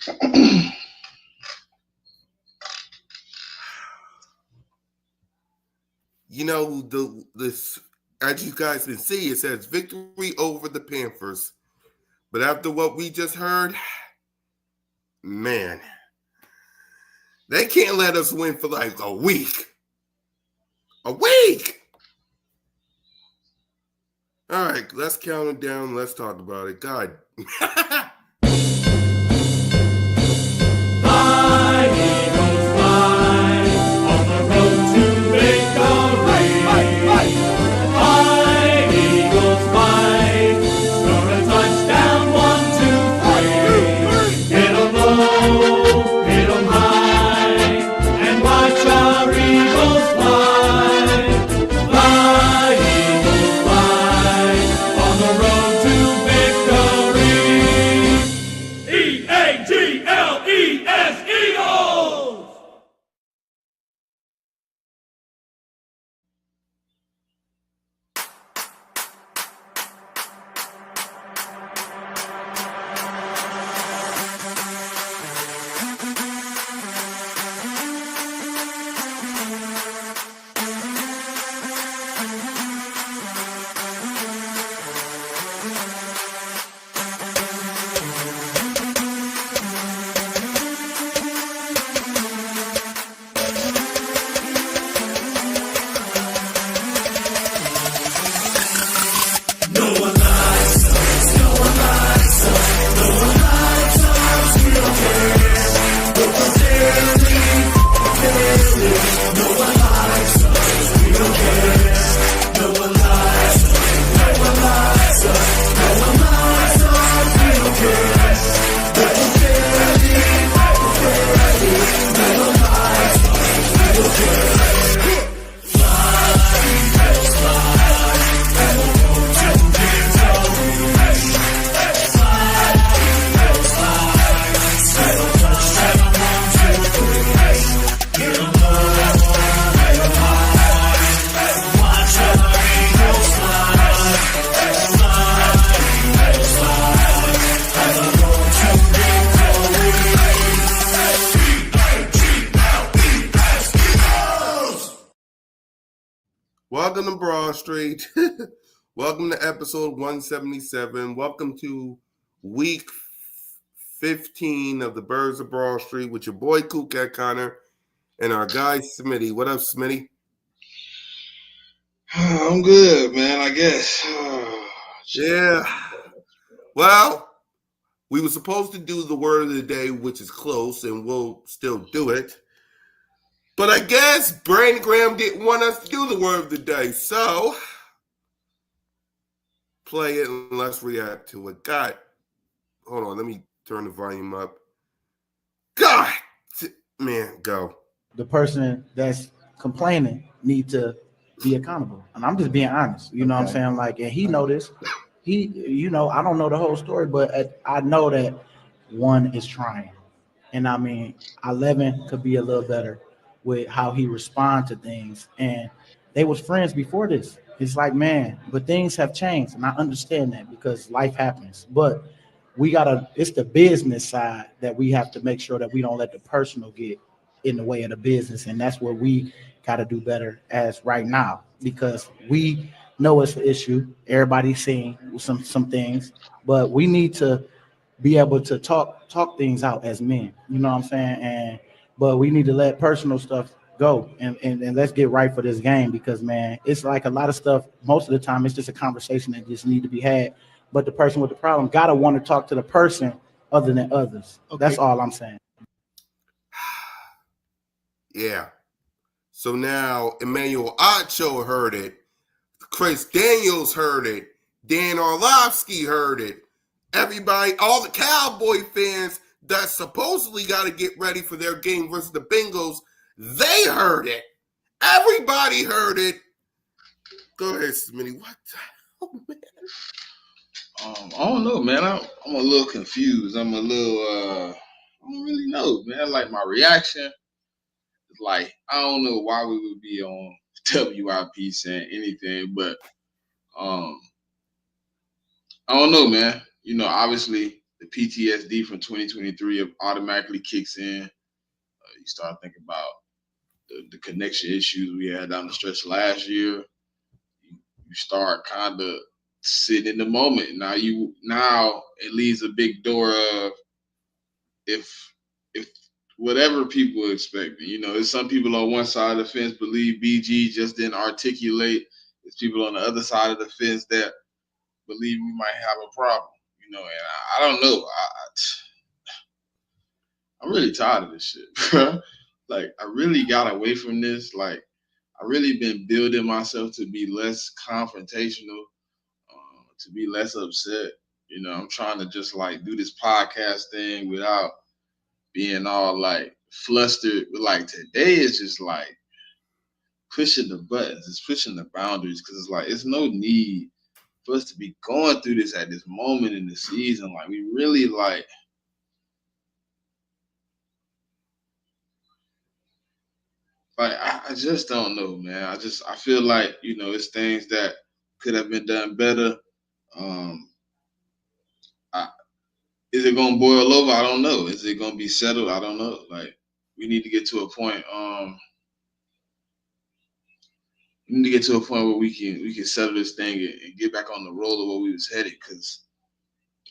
You know, this as you guys can see, it says victory over the Panthers. But after what we just heard, man, they can't let us win for like a week. A week! All right, let's count it down. Let's talk about it. God. Welcome to Broad Street. Welcome to episode 177. Welcome to week 15 of the Birds of Broad Street with your boy Kool Connor and our guy Smitty. What up, Smitty? I'm good, man, I guess. Yeah. Well, we were supposed to do the word of the day, which is close, and we'll still do it. But I guess Brandon Graham didn't want us to do the word of the day, so play it and let's react to it. God, hold on, let me turn the volume up. God, man, go. The person that's complaining need to be accountable. And I'm just being honest. You know what I'm saying? Like, and he noticed, I don't know the whole story, but I know that one is trying. And I mean, 11 could be a little better with how he respond to things. And they was friends before this. It's like, man, but things have changed. And I understand that because life happens. But it's the business side that we have to make sure that we don't let the personal get in the way of the business. And that's where we got to do better as right now, because we know it's an issue. Everybody's seeing some things, but we need to be able to talk things out as men. You know what I'm saying? But we need to let personal stuff go and let's get right for this game, because man, it's like a lot of stuff. Most of the time, it's just a conversation that just need to be had. But the person with the problem gotta want to talk to the person other than others. Okay. That's all I'm saying. Yeah. So now Emmanuel Acho heard it. Chris Daniels heard it. Dan Orlovsky heard it. Everybody, all the Cowboy fans that supposedly got to get ready for their game versus the Bengals, they heard it. Everybody heard it. Go ahead, Smitty. What the hell, man? I don't know, man. I'm a little confused. I don't really know, man. Like, my reaction is like, I don't know why we would be on WIP saying anything, but I don't know, man. You know, obviously the PTSD from 2023 automatically kicks in. You start thinking about the connection issues we had down the stretch last year. You start kind of sitting in the moment. Now it leaves a big door of if whatever people expect. There's some people on one side of the fence believe BG just didn't articulate. There's people on the other side of the fence that believe we might have a problem. And I don't know. I'm really tired of this shit, bro. Like, I really got away from this. Like, I really been building myself to be less confrontational, to be less upset. I'm trying to just like do this podcast thing without being all like flustered. But like today is just like pushing the buttons. It's pushing the boundaries because it's like it's no need for us to be going through this at this moment in the season. Like we really like. Like I just don't know, man. I feel like it's things that could have been done better. Is it gonna boil over? I don't know. Is it gonna be settled? I don't know. Like we need to get to a point. We need to get to a point where we can settle this thing and get back on the roll of where we was headed. Because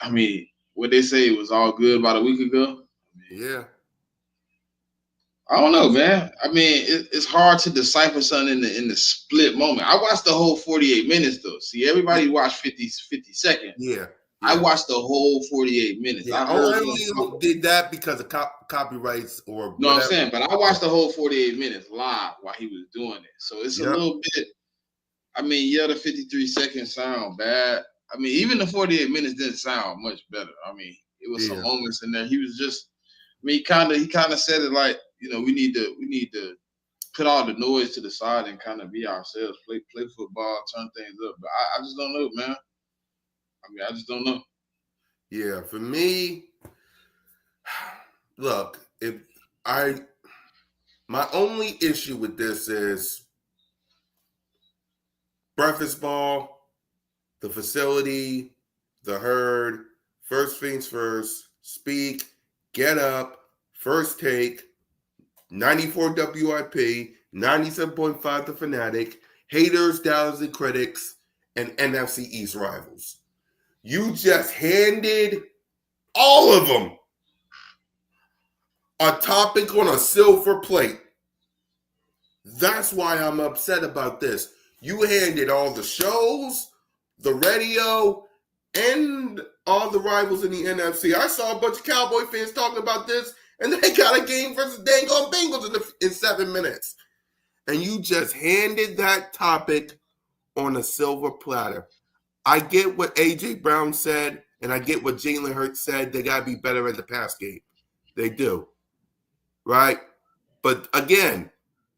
I mean, what they say was all good about a week ago. Yeah. I don't know, man. I mean, it's hard to decipher something in the split moment. I watched the whole 48 minutes, though. See, everybody watched 50 seconds. Yeah. I watched the whole 48 minutes. Yeah. I heard only did that because of copyrights or no, I'm saying, but I watched the whole 48 minutes live while he was doing it. So it's a little bit. I mean, the 53 seconds sound bad. I mean, even the 48 minutes didn't sound much better. I mean, it was some moments in there. He was just. I mean, he kind of said it like, we need to put all the noise to the side and kind of be ourselves, play football, turn things up. But I just don't know, man. I mean, I just don't know. Yeah, for me, look, my only issue with this is breakfast ball, the facility, the herd, first things first, speak, get up, first take, 94 WIP, 97.5 The Fanatic, haters, doubters, and critics, and NFC East rivals. You just handed all of them a topic on a silver plate. That's why I'm upset about this. You handed all the shows, the radio, and all the rivals in the NFC. I saw a bunch of Cowboy fans talking about this, and they got a game versus dang on Bengals in 7 minutes. And you just handed that topic on a silver platter. I get what A.J. Brown said, and I get what Jalen Hurts said. They got to be better at the pass game. They do. Right? But again,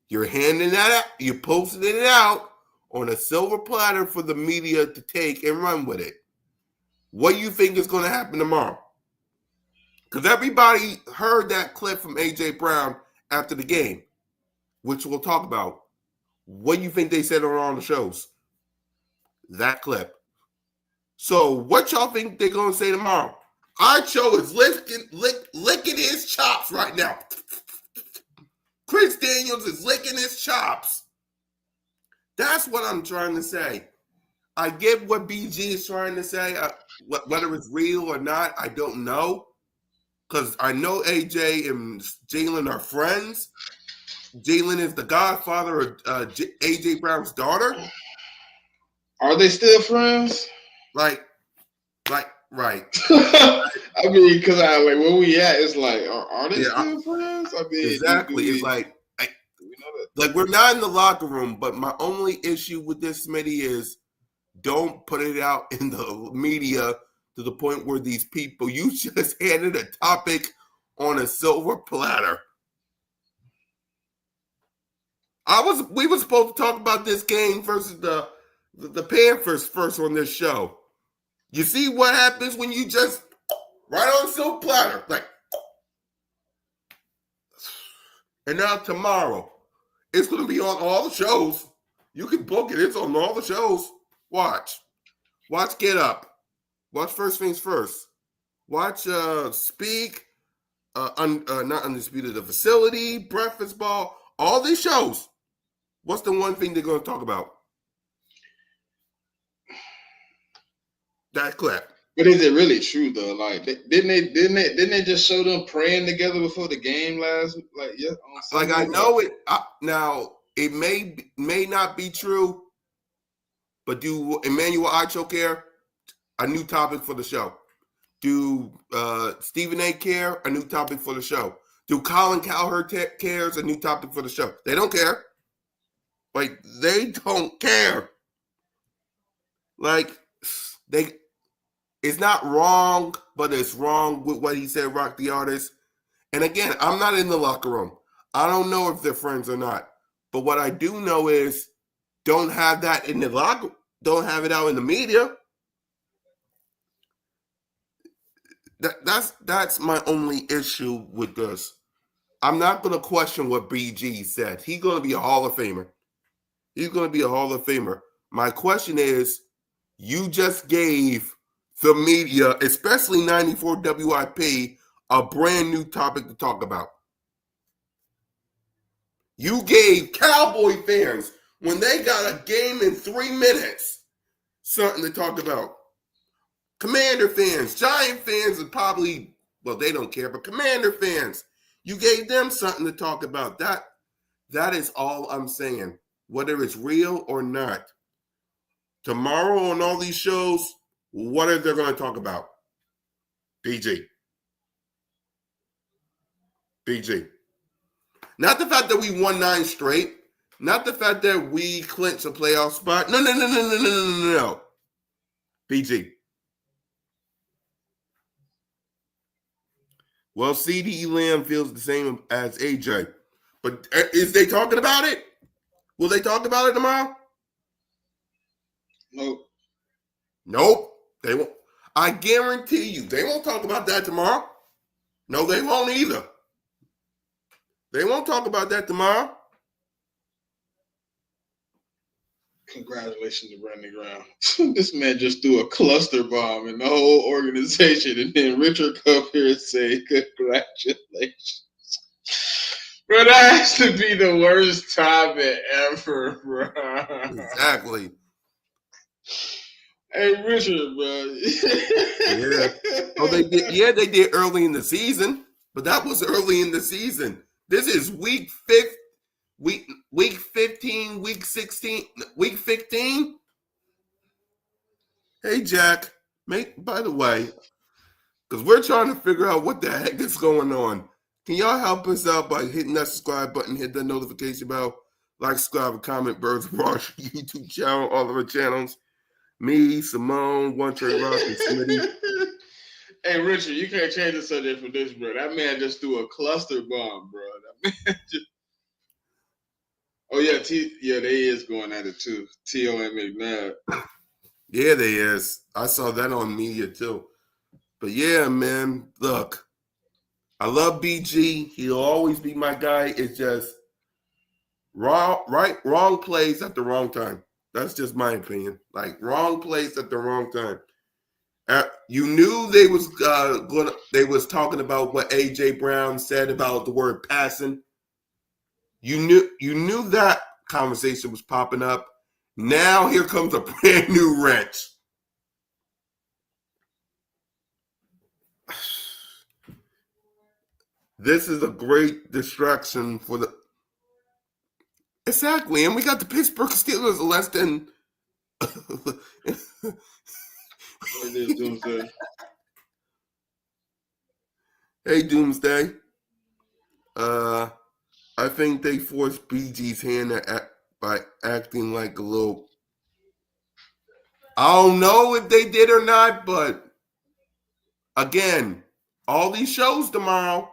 you're handing that out. You're posting it out on a silver platter for the media to take and run with it. What do you think is going to happen tomorrow? Because everybody heard that clip from A.J. Brown after the game, which we'll talk about. What do you think they said on all the shows? That clip. So what y'all think they're going to say tomorrow? Our show is licking his chops right now. Chris Daniels is licking his chops. That's what I'm trying to say. I get what BG is trying to say. Whether it's real or not, I don't know. Because I know AJ and Jalen are friends. Jalen is the godfather of AJ Brown's daughter. Are they still friends? Right. I mean, because where we at, it's like, are they still friends? I mean, exactly. It's like, we're not in the locker room, but my only issue with this, Smitty, is don't put it out in the media to the point where these people, you just handed a topic on a silver platter. We were supposed to talk about this game versus the Panthers first on this show. You see what happens when you just right on a silver platter, like. And now tomorrow, it's going to be on all the shows. You can book it. It's on all the shows. Watch Get Up. Watch First Things First. Watch Speak, not Undisputed, The Facility, Breakfast Ball, all these shows. What's the one thing they're going to talk about? That clip. But is it really true though? Like, didn't they just show them praying together before the game last? Like, yeah, on Sunday? Like I know it now. It may not be true, but do Emmanuel Acho care? A new topic for the show. Do Stephen A. care? A new topic for the show. Do Colin Cowherd cares? A new topic for the show. They don't care. Like, they don't care. Like, it's not wrong, but it's wrong with what he said, Rock the Artist. And again, I'm not in the locker room. I don't know if they're friends or not. But what I do know is don't have that in the locker. Don't have it out in the media. That's my only issue with this. I'm not going to question what BG said. He's going to be a Hall of Famer. He's going to be a Hall of Famer. My question is, you just gave the media, especially 94 WIP, a brand new topic to talk about. You gave Cowboy fans, when they got a game in 3 minutes, something to talk about. Commander fans, Giant fans, and probably, well, they don't care, but Commander fans, you gave them something to talk about. That is all I'm saying, whether it's real or not. Tomorrow on all these shows, what are they going to talk about? BG. Not the fact that we won 9 straight. Not the fact that we clinched a playoff spot. No. BG. Well, CeeDee Lamb feels the same as AJ. But is they talking about it? Will they talk about it tomorrow? Nope. They won't. I guarantee you, they won't talk about that tomorrow. No, they won't either. They won't talk about that tomorrow. Congratulations to Brandon Graham. This man just threw a cluster bomb in the whole organization, and then Richard come here and say, congratulations. Bro, that has to be the worst topic ever, bro. Exactly. Hey, Richard, bro. Yeah. Oh, they did. Yeah, they did early in the season, but that was early in the season. This is week 15, week 16, week 15. Hey, Jack. By the way, because we're trying to figure out what the heck is going on. Can y'all help us out by hitting that subscribe button, hit that notification bell, like, subscribe, and comment, Birds of Rush YouTube channel, all of our channels. Me, Simone, One Trade Rock, and Smitty. Hey, Richard, you can't change the subject for this, bro. That man just threw a cluster bomb, bro. That man just... Oh, yeah, they is going at it, too. T.O. and McNabb. Yeah, they is. I saw that on media, too. But, yeah, man, look. I love BG. He'll always be my guy. It's just wrong place at the wrong time. That's just my opinion. Like, wrong place at the wrong time. You knew they was talking about what A.J. Brown said about the word passing. You knew that conversation was popping up. Now here comes a brand new wrench. This is a great distraction for the... Exactly, and we got the Pittsburgh Steelers less than... Hey, Doomsday. I think they forced BG's hand by acting like a little... I don't know if they did or not, but again, all these shows tomorrow,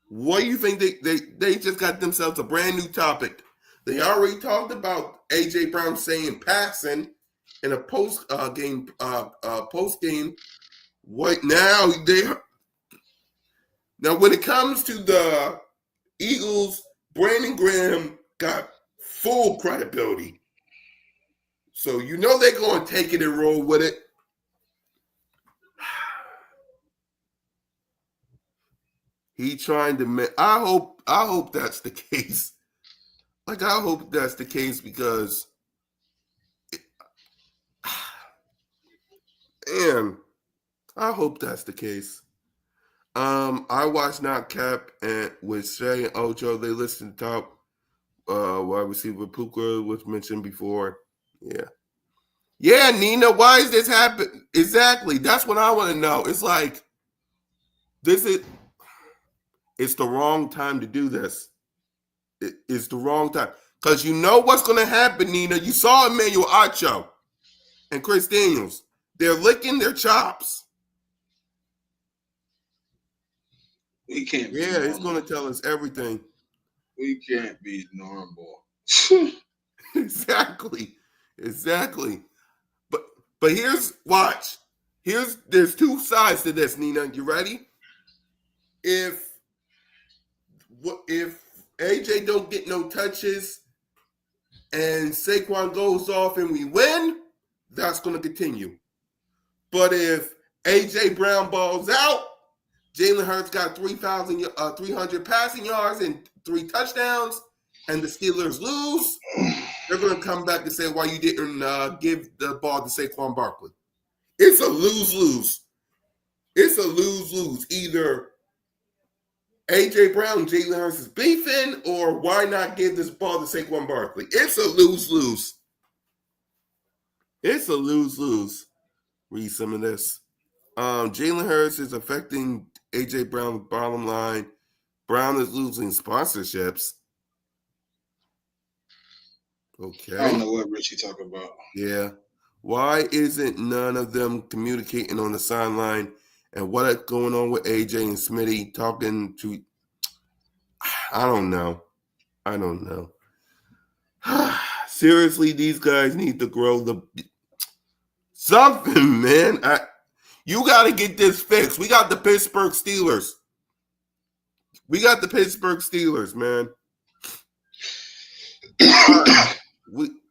what do you think they just got themselves a brand new topic? They already talked about A.J. Brown saying passing in a post game. What now? Now when it comes to the Eagles, Brandon Graham got full credibility. So you know they're going to take it and roll with it. He trying to. I hope that's the case. Like I hope that's the case because, man, I hope that's the case. I watched Not Cap and with Shay and Ocho. They listened to top wide receiver Puka was mentioned before. Yeah. Yeah, Nina, why is this happening? Exactly. That's what I want to know. It's like this is it's the wrong time to do this. It's the wrong time. Because you know what's gonna happen, Nina. You saw Emmanuel Acho and Chris Daniels. They're licking their chops. We can't be Yeah, it's normal. gonna tell us everything. We can't be normal. Exactly. Exactly. But here's watch. There's two sides to this, Nina. You ready? If if AJ don't get no touches and Saquon goes off and we win, that's gonna continue. But if AJ Brown balls out, Jalen Hurts got 300 passing yards and 3 touchdowns, and the Steelers lose, they're going to come back and say why you didn't give the ball to Saquon Barkley. It's a lose-lose. It's a lose-lose. Either A.J. Brown and Jalen Hurts is beefing, or why not give this ball to Saquon Barkley? It's a lose-lose. It's a lose-lose. Read some of this. Jalen Hurts is affecting A.J. Brown's bottom line. Brown is losing sponsorships. Okay. I don't know what Richie talking about. Yeah. Why isn't none of them communicating on the sideline? And what is going on with AJ and Smitty talking to? I don't know. Seriously, these guys need to grow the something, man. You got to get this fixed. We got the Pittsburgh Steelers. Man.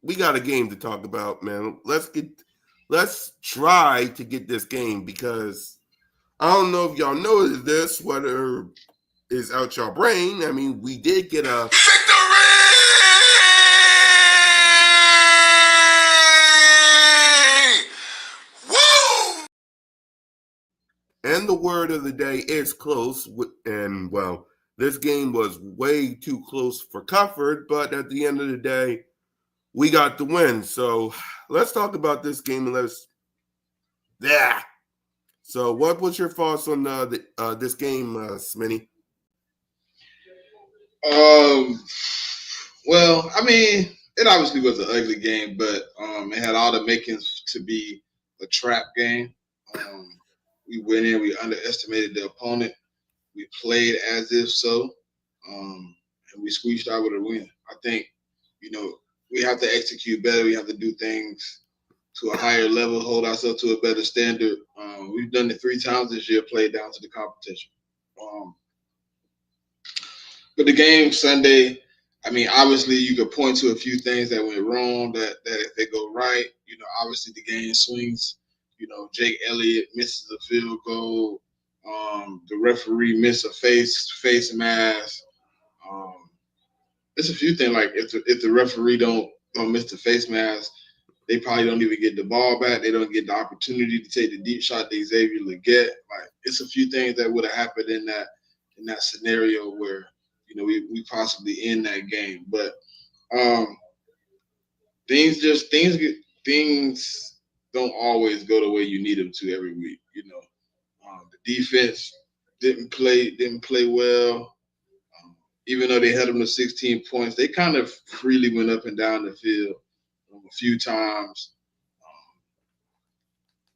We got a game to talk about, man. Let's try to get this game because I don't know if y'all know this, whether it's out your brain. I mean, we did get a victory! Woo! And the word of the day is close. And, well, this game was way too close for comfort, but at the end of the day, we got the win. So let's talk about this game and yeah. So what was your thoughts on this game, Smitty? Well, I mean, it obviously was an ugly game, but it had all the makings to be a trap game. We went in, we underestimated the opponent. We played as if so, and we squeezed out with a win. I think, we have to execute better. We have to do things to a higher level, hold ourselves to a better standard. We've done it 3 times this year, played down to the competition. But the game Sunday, I mean, obviously you could point to a few things that went wrong that if they go right, obviously the game swings. Jake Elliott misses a field goal. The referee missed a face mask. There's a few things like if the referee don't miss the face mask, they probably don't even get the ball back. They don't get the opportunity to take the deep shot that Xavier Leggett. Like it's a few things that would have happened in that scenario where we possibly end that game. But things don't always go the way you need them to every week. The defense didn't play well. Even though they held them to 16 points, they kind of freely went up and down the field a few times,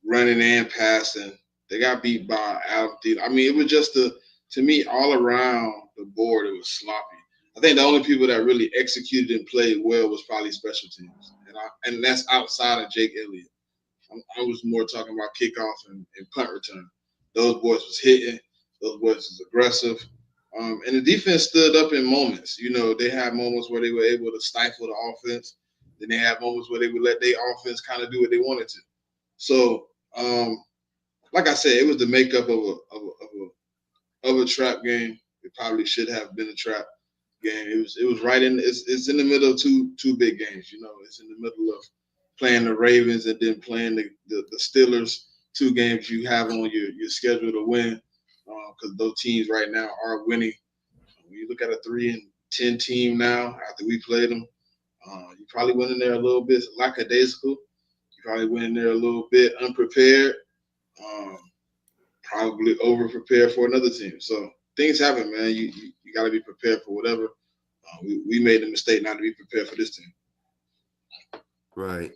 running and passing. They got beat by Adam Thielen. I mean, it was just to me, all around the board, it was sloppy. I think the only people that really executed and played well was probably special teams, and that's outside of Jake Elliott. I was more talking about kickoff and punt return. Those boys was hitting. Those boys was aggressive. And the defense stood up in moments. They had moments where they were able to stifle the offense. Then they had moments where they would let their offense kind of do what they wanted to. So, like I said, it was the makeup of of a trap game. It probably should have been a trap game. It was right in. It's in the middle of two big games. It's in the middle of playing the Ravens and then playing the Steelers. Two games you have on your schedule to win, because those teams right now are winning. When you look at a 3-10 team now after we played them, you probably went in there a little bit lackadaisical. You probably went in there a little bit unprepared. Um, Probably over prepared for another team. So things happen, man. You got to be prepared for whatever. We made the mistake not to be prepared for this team. Right.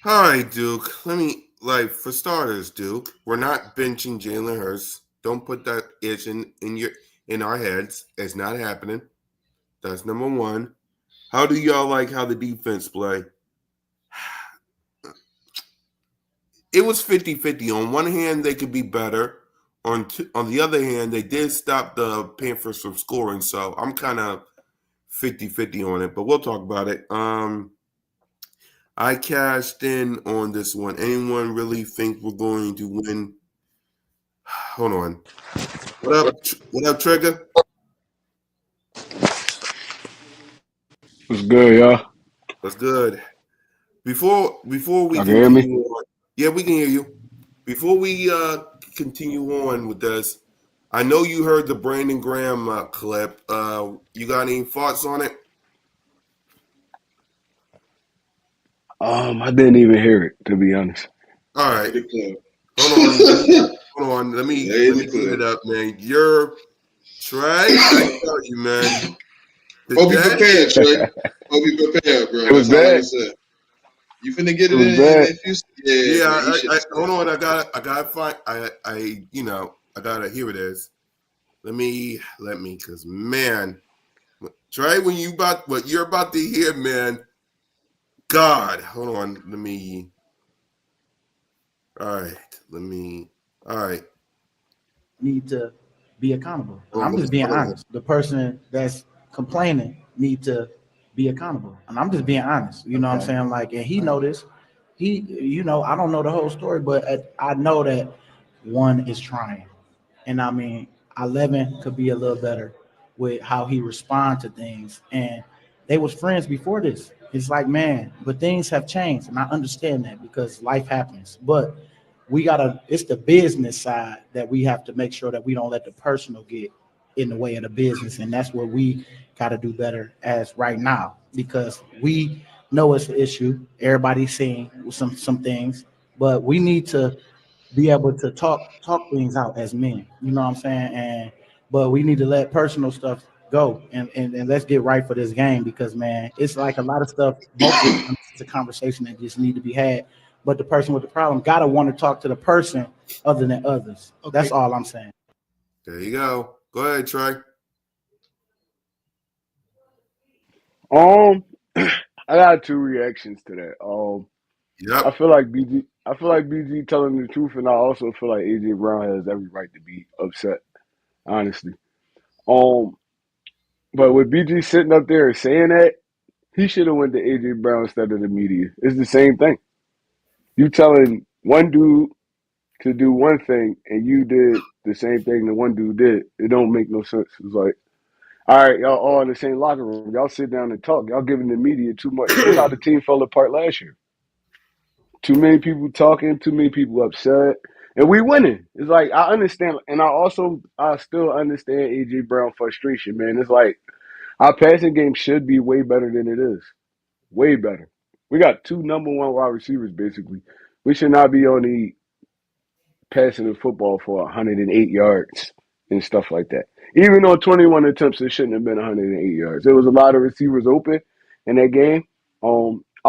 All right, Duke. Let me for starters, Duke. We're not benching Jalen Hurts. Don't put that itch in our heads. It's not happening. That's number one. How do y'all like how the defense play? It was 50-50. On one hand, they could be better. On the other hand, they did stop the Panthers from scoring. So I'm kind of 50-50 on it, but we'll talk about it. I cashed in on this one. Anyone really think we're going to win? Hold on. What up, Trigger? What's good, y'all? That's good. Before we Y'all can hear me? continue on, yeah, we can hear you. Before we continue on with this, I know you heard the Brandon Graham clip. You got any thoughts on it? I didn't even hear it, to be honest. All right, Play the hold on. Let me the clear it club. up, man. You're Trey. I tell you, man. Hope you Today, prepared, Trey. Hope you prepared, bro. It was That's all I can bad. say. You finna get It it was in bad. a few. Yeah, yeah. man. You should I have hold said. on. I gotta find. I gotta. Here it is. Let me, because man, Trey, what you're about to hear, man. God, hold on. Let me. All right. Let me. All right. Need to be accountable. And Hold I'm on. just being Hold on. honest. The person that's complaining need to be accountable. And I'm just being honest. You know what I'm saying? Like, and he noticed. I don't know the whole story, but I know that one is trying. And I mean, 11 could be a little better with how he respond to things. And they was friends before this. It's like, man, but things have changed. And I understand that because life happens. But it's the business side that we have to make sure that we don't let the personal get in the way of the business. And that's what we got to do better as right now, because we know it's an issue. Everybody's seeing some things, but we need to be able to talk things out as men. You know what I'm saying? And but we need to let personal stuff go and let's get right for this game, because man, it's like a lot of stuff. Most of the time, it's a conversation that just need to be had. But the person with the problem gotta want to talk to the person other than others. Okay. That's all I'm saying. There you go. Go ahead, Trey. Um, I got two reactions to that. I Yep. feel like BG. I feel like BG telling the truth, and I also feel like AJ Brown has every right to be upset. Honestly. Um, but with BG sitting up there and saying that, he should have went to AJ Brown instead of the media. It's the same thing. You telling one dude to do one thing, and you did the same thing the one dude did. It don't make no sense. It's like, all right, y'all all in the same locker room. Y'all sit down and talk. Y'all giving the media too much. This is how the team fell apart last year. Too many people talking, too many people upset, and we winning. It's like I understand, and I still understand AJ Brown frustration, man. It's like our passing game should be way better than it is. Way better. We got two number one wide receivers basically. We should not be on the passing the football for 108 yards and stuff like that. Even on 21 attempts, it shouldn't have been 108 yards. There was a lot of receivers open in that game. I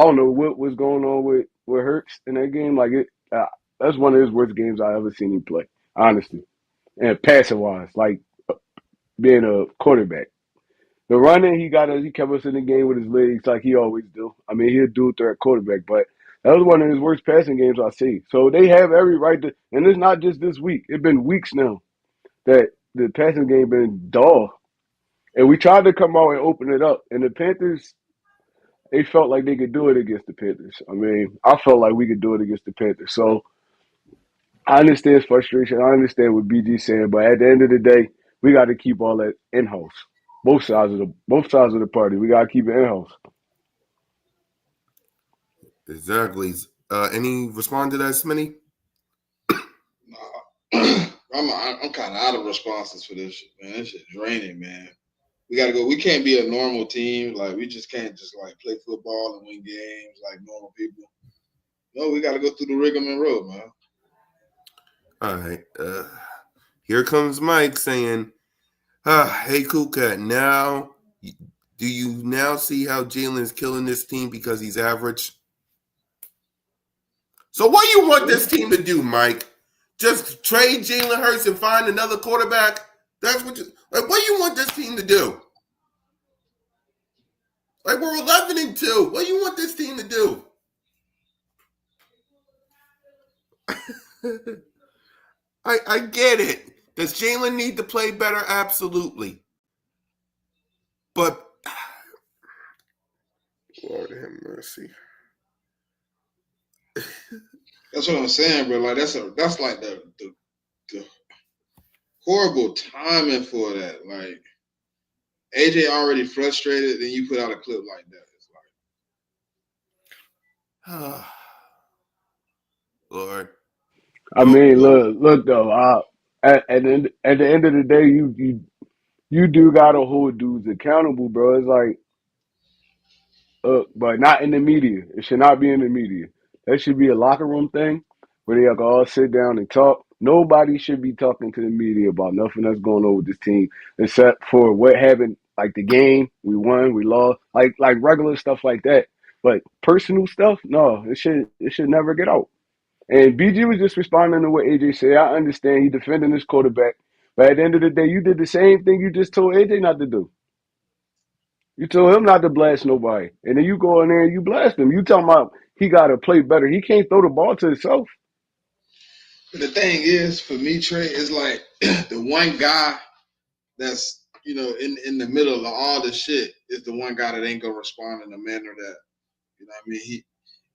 don't know what was going on with Hurts in that game. That's one of his worst games I ever seen him play, honestly. And passing wise, like being a quarterback. The running he kept us in the game with his legs like he always do. I mean, he'll do threat quarterback, but that was one of his worst passing games I see. So they have every right to, and it's not just this week. It's been weeks now that the passing game been dull, and we tried to come out and open it up. And the Panthers, they felt like they could do it against the Panthers. I mean, I felt like we could do it against the Panthers. So I understand his frustration. I understand what BG saying, but at the end of the day, we got to keep all that in house. Both sides of the party. We got to keep it in house. Exactly. Any respond to that, Smitty? Nah, I'm kind of out of responses for this shit, man. This shit draining, man. We gotta go. We can't be a normal team. Like we just can't just like play football and win games like normal people. No, we gotta go through the rigmarole, man. All right. Here comes Mike saying, hey, Cool Cat, now, do you now see how Jalen's killing this team because he's average? So what do you want this team to do, Mike? Just trade Jalen Hurts and find another quarterback? That's what what do you want this team to do? Like, we're 11-2. What do you want this team to do? I get it. Does Jalen need to play better? Absolutely. But Lord have mercy. That's what I'm saying, bro. Like that's like the horrible timing for that. Like AJ already frustrated, then you put out a clip like that. It's like, Lord. I mean, look though. At the end of the day, you do gotta hold dudes accountable, bro. It's like, but not in the media. It should not be in the media. That should be a locker room thing where they all sit down and talk. Nobody should be talking to the media about nothing that's going on with this team except for what happened, like the game, we won, we lost, like regular stuff like that. But personal stuff, no, it should never get out. And BG was just responding to what AJ said. I understand he defending his quarterback, but at the end of the day, you did the same thing you just told AJ not to do. You told him not to blast nobody. And then you go in there and you blast him. You talking about he got to play better. He can't throw the ball to himself. the thing is, for me, Trey, is like the one guy that's in the middle of all the shit is the one guy that ain't gonna respond in a manner that I mean.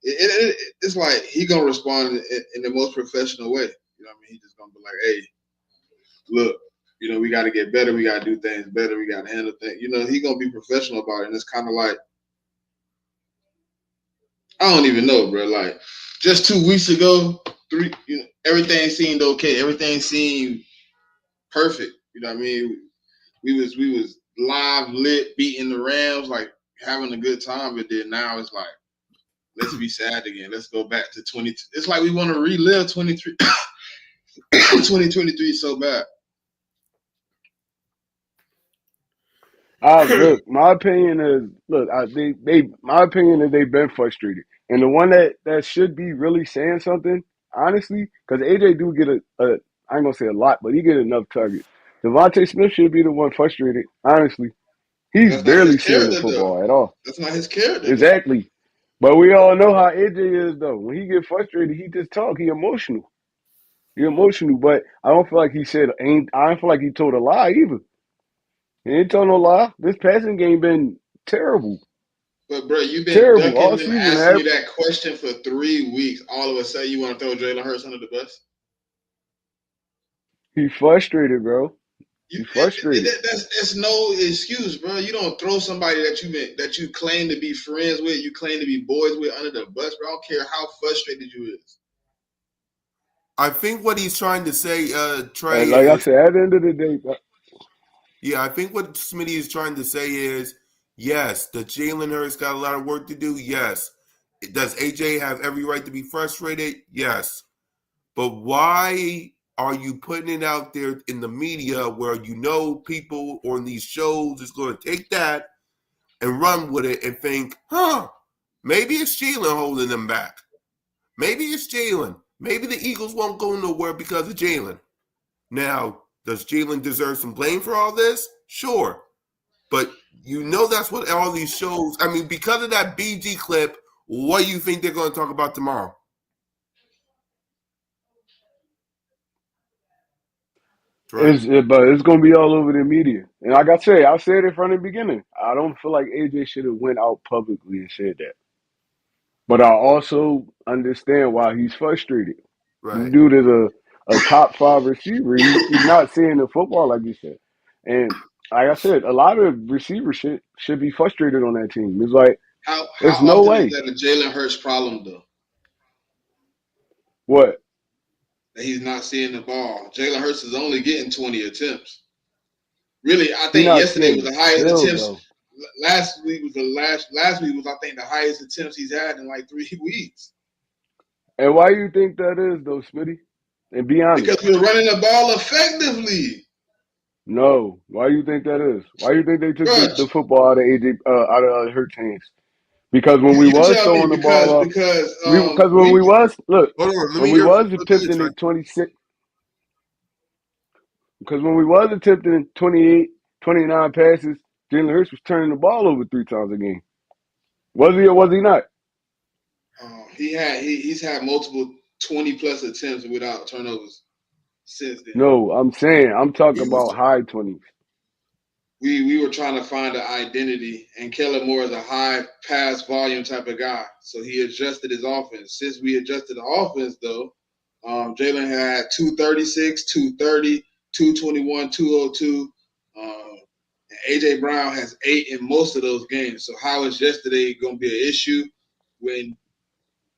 It's like he gonna respond in the most professional way. You know what I mean? He just gonna be like, hey, look, we got to get better. We got to do things better. We got to handle things. He gonna be professional about it. And it's kind of like, I don't even know, bro. Like just 2 weeks ago, everything seemed okay. Everything seemed perfect. You know what I mean? We was live, lit, beating the Rams, like having a good time. But then now it's like, let's be sad again. Let's go back to 20. It's like we want to relive 2023 so bad. Look, my opinion is, my opinion is they've been frustrated, and the one that should be really saying something, honestly, because AJ do get I ain't gonna say a lot, but he get enough targets. Devontae Smith should be the one frustrated, honestly. He's That's not his barely seeing the character, though. football at all. That's not his character, though. Exactly. But we all know how AJ is, though. When he get frustrated, he just talk. He emotional. But I don't feel like I don't feel like he told a lie either. He ain't told no lie. This passing game been terrible. But, bro, you've been Terrible all ducking him, season. asking you that question for 3 weeks. All of a sudden, you want to throw Jalen Hurts under the bus? He frustrated, bro. He frustrated. That's no excuse, bro. You don't throw somebody that you claim to be friends with, you claim to be boys with under the bus, bro. I don't care how frustrated you is. I think what he's trying to say, Trey, And like I said, at the end of the day, I think what Smitty is trying to say is, yes, the Jalen Hurts got a lot of work to do. Yes. Does AJ have every right to be frustrated? Yes. But why are you putting it out there in the media where people on these shows is going to take that and run with it and think, maybe it's Jalen holding them back. Maybe it's Jalen. Maybe the Eagles won't go nowhere because of Jalen. Now, does Jalen deserve some blame for all this? Sure. But that's what all these shows, because of that BG clip, what do you think they're going to talk about tomorrow? but it's gonna be all over the media. And like I said it from the beginning. I don't feel like AJ should have went out publicly and said that. But I also understand why he's frustrated. Right. Dude is a top 5 receiver. He's not seeing the football like you said. And like I said, a lot of receivers should be frustrated on that team. It's like, How there's no often is way. that a Jalen Hurts problem though? What? That he's not seeing the ball. Jalen Hurts is only getting 20 attempts. Really, I He think not yesterday seeing was the the highest field attempts. though. Last week was I think the highest attempts he's had in like 3 weeks. And why you think that is though, Smitty? And be honest. Because we're running the ball effectively. No. Why you think that is? Why you think they took Bro, the football out of AJ out of Hurts' hands? Because when we you was tell me throwing the ball up, because because when we we was look, Hold on, let when me we hear was from the attempting Trey. in 26, because when we was attempting in 28, 29 passes, Jalen Hurts was turning the ball over 3 times a game. Was he or was he not? he's had multiple 20 plus attempts without turnovers since then. No, I'm talking He was about high 20s. We were trying to find an identity, and Kellen Moore is a high pass volume type of guy, so he adjusted his offense. Since we adjusted the offense, though, Jalen had 236, 230, 221, 202. And AJ Brown has 8 in most of those games. So how is yesterday going to be an issue when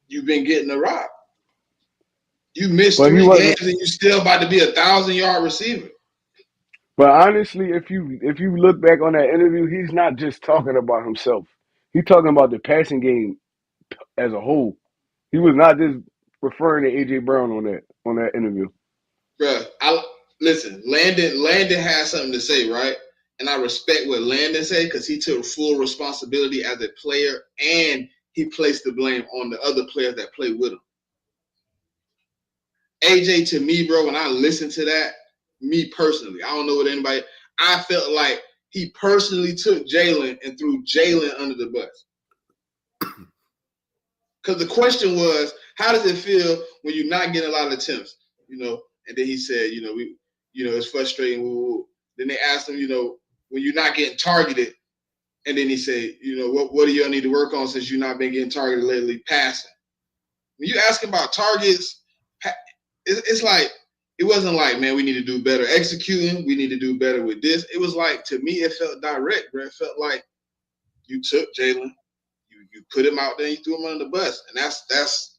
you've been getting a rock? You missed But he 3 games wasn't. and you still about to be a 1,000-yard receiver. But honestly, if you look back on that interview, he's not just talking about himself. He's talking about the passing game as a whole. He was not just referring to AJ Brown on that interview. Bruh, listen. Landon has something to say, right? And I respect what Landon said because he took full responsibility as a player and he placed the blame on the other players that played with him. AJ, to me, bro, when I listened to that, me personally, I don't know what anybody, I felt like he personally took Jalen and threw Jalen under the bus. Because the question was, how does it feel when you're not getting a lot of attempts? And then he said, it's frustrating. Woo. Then they asked him, when you're not getting targeted, and then he said, what do y'all need to work on since you've not been getting targeted lately? Passing. When you ask about targets, it's like, it wasn't like, man, we need to do better executing. We need to do better with this. It was like, to me, it felt direct, bro. It felt like you took Jalen, you put him out there, you threw him under the bus, and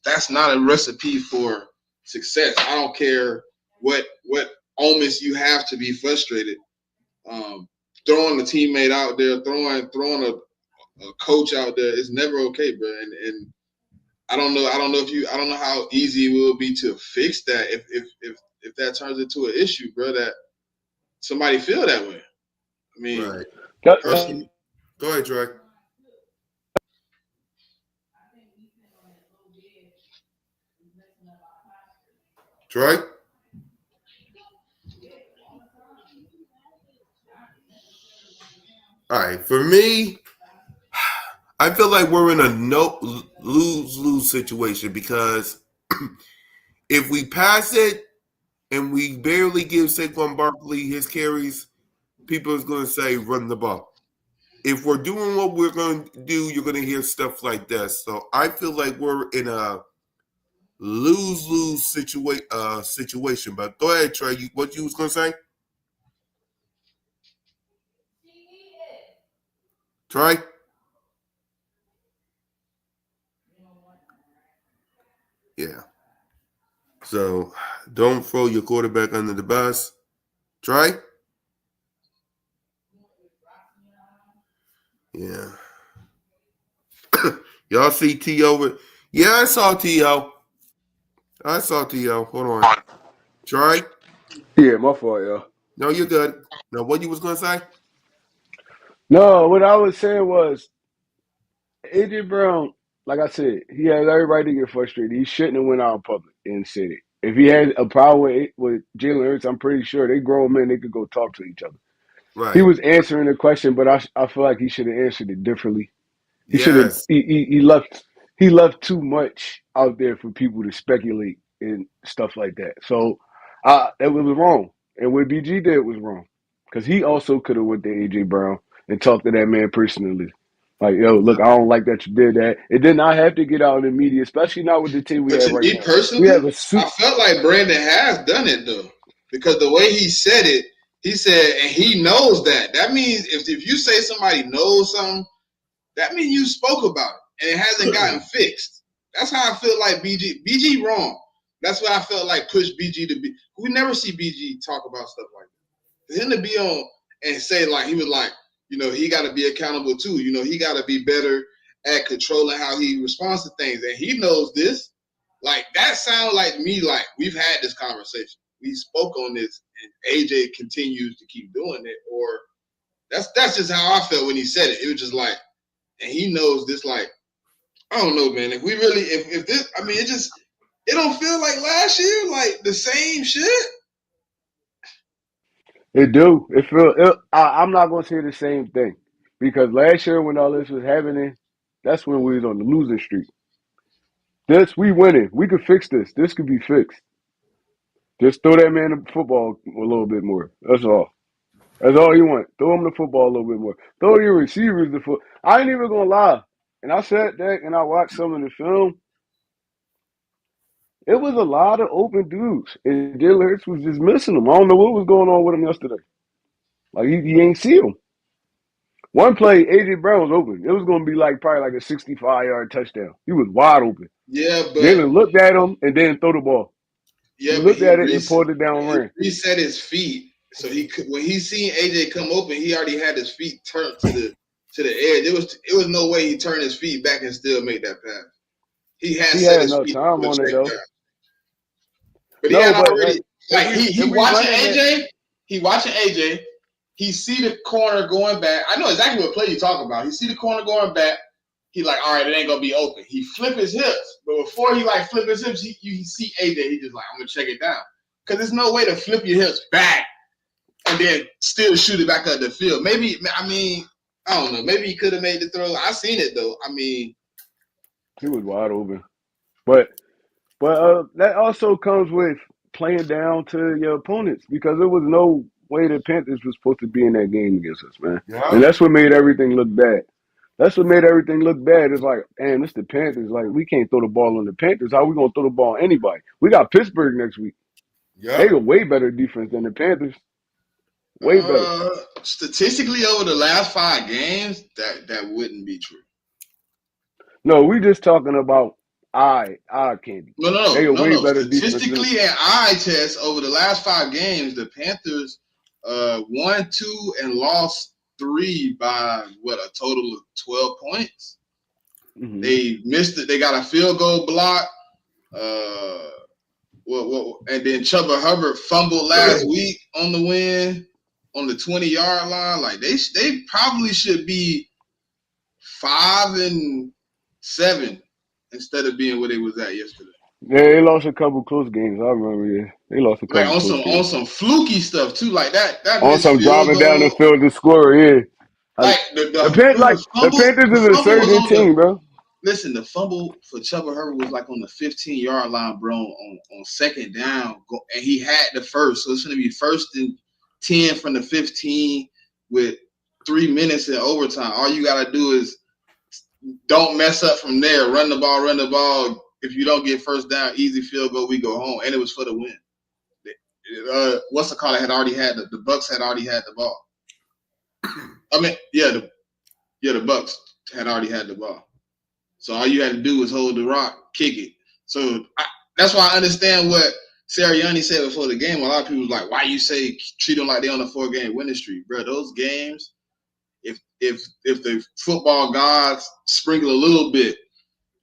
that's not a recipe for success. I don't care what omens you have to be frustrated. Throwing a teammate out there, throwing a coach out there is never okay, bro. And I don't know how easy it will be to fix that if that turns into an issue, bro. That somebody feel that way. I mean, right. That, Personally, go ahead, Trey. Trey? All right. For me, I feel like we're in a no lose situation because if we pass it and we barely give Saquon Barkley his carries, people is going to say run the ball. If we're doing what we're going to do, you're going to hear stuff like this. So I feel like we're in a lose-lose situation. But go ahead, Trey. What you was going to say? Trey? Yeah. So don't throw your quarterback under the bus. Trey? Yeah. Y'all see T.O. Yeah, I saw T.O. Hold on. Trey? yeah, my fault, yo. No, you're good. Now, what you was going to say? No, what I was saying was AJ Brown, like I said, he has every right to get frustrated. He shouldn't have went out in public and said it. If he had a problem with Jalen Hurts, I'm pretty sure they grown men, they could go talk to each other. He Right. was answering the question, but I feel like he should have answered it differently. He should have Yes. he left too much out there for people to speculate and stuff like that. So that was wrong. And what BG did was wrong. Because he also could have went to AJ Brown and talked to that man personally. Like, yo, Yeah. look, I don't like that you did that. It did not have to get out in the media, especially not with the team we But have to right me now. We have personally, a I suit. felt like Brandon has done it though, because the way he said it, he said, and he knows that. That means if you say somebody knows something, that means you spoke about it and it hasn't gotten fixed. That's how I feel like BG. BG wrong. That's what I felt like pushed BG to be. We never see BG talk about stuff like that. For him to be on and say like he was like, he got to be accountable too. He got to be better at controlling how he responds to things, and he knows this. Like that sounds like me. Like we've had this conversation. We spoke on this, and AJ continues to keep doing it. Or that's just how I felt when he said it. It was just like, and he knows this. Like I don't know, man. If we really, if this, I mean, it don't feel like last year, like the same shit. It do. It feel. I'm not gonna say the same thing because last year when all this was happening, that's when we was on the losing streak. We winning. We could fix this. This could be fixed. Just throw that man the football a little bit more. That's all. That's all you want. Throw him the football a little bit more. Throw your receivers the foot. I ain't even gonna lie. And I sat back and I watched some of the film. It was a lot of open dudes, and Jalen Hurts was just missing them. I don't know what was going on with him yesterday. Like he ain't see him. One play, AJ Brown was open. It was going to be probably like a 65-yard touchdown. He was wide open. Yeah, but Jalen looked at him and then throw the ball. He looked at it and pulled it down and he ran. reset his feet, so he could, when he seen AJ come open, he already had his feet turned to the edge. It was no way he turned his feet back and still make that pass. He had He set had his enough feet time to a on it check though. down, but he No, had but already if he we watching running it, AJ. He watching AJ. He see the corner going back. I know exactly what play you talk about. He see the corner going back. He like, all right, it ain't gonna be open. He flip his hips, but before he flip his hips, you see AJ. He just like, I'm gonna check it down, because there's no way to flip your hips back and then still shoot it back up the field. Maybe, I mean, I don't know. Maybe he could have made the throw. I seen it though. I mean, he was wide open. But that also comes with playing down to your opponents because there was no way the Panthers was supposed to be in that game against us, man. And Yeah. that's what made everything look bad. That's what made everything look bad. It's like, damn, it's the Panthers. Like, we can't throw the ball on the Panthers. How we gonna throw the ball on anybody? We got Pittsburgh next week. They Yep. got way better defense than the Panthers. Way better. statistically over the last 5 games, that wouldn't be true. No, we just talking about eye candy. They got way No. better defense than Statistically and eye test over the last 5 games, the Panthers won 2 and lost 3 by a total of 12 points. mm-hmm. They missed it. They got a field goal block. And then Chuba Hubbard fumbled last week on the win on the 20-yard line. Like they probably should be 5-7 instead of being where they was at yesterday. Yeah, they lost a couple close games. I remember. Yeah, they lost a Like couple close games. on some fluky stuff too, like that On missed some field driving down the goal. field to score. Yeah, Like like the Panthers is a fumble was surging on the. team, bro. Listen, the fumble for Chuba Herbert was like on the 15-yard line, bro, on second down, and he had the first, so it's going to be 1st and 10 from the 15 with 3 minutes in overtime. All you got to do is don't mess up from there. Run the ball. If you don't get first down, easy field goal, we go home, and it was for the win. What's the call? Had already had the Bucks had already had the ball. I mean, the Bucks had already had the ball. So all you had to do was hold the rock, kick it. So that's why I understand what Sirianni said before the game. A lot of people was like, "Why you say treat them like they on a 4-game winning streak, bro?" Those games, if the football gods sprinkle a little bit,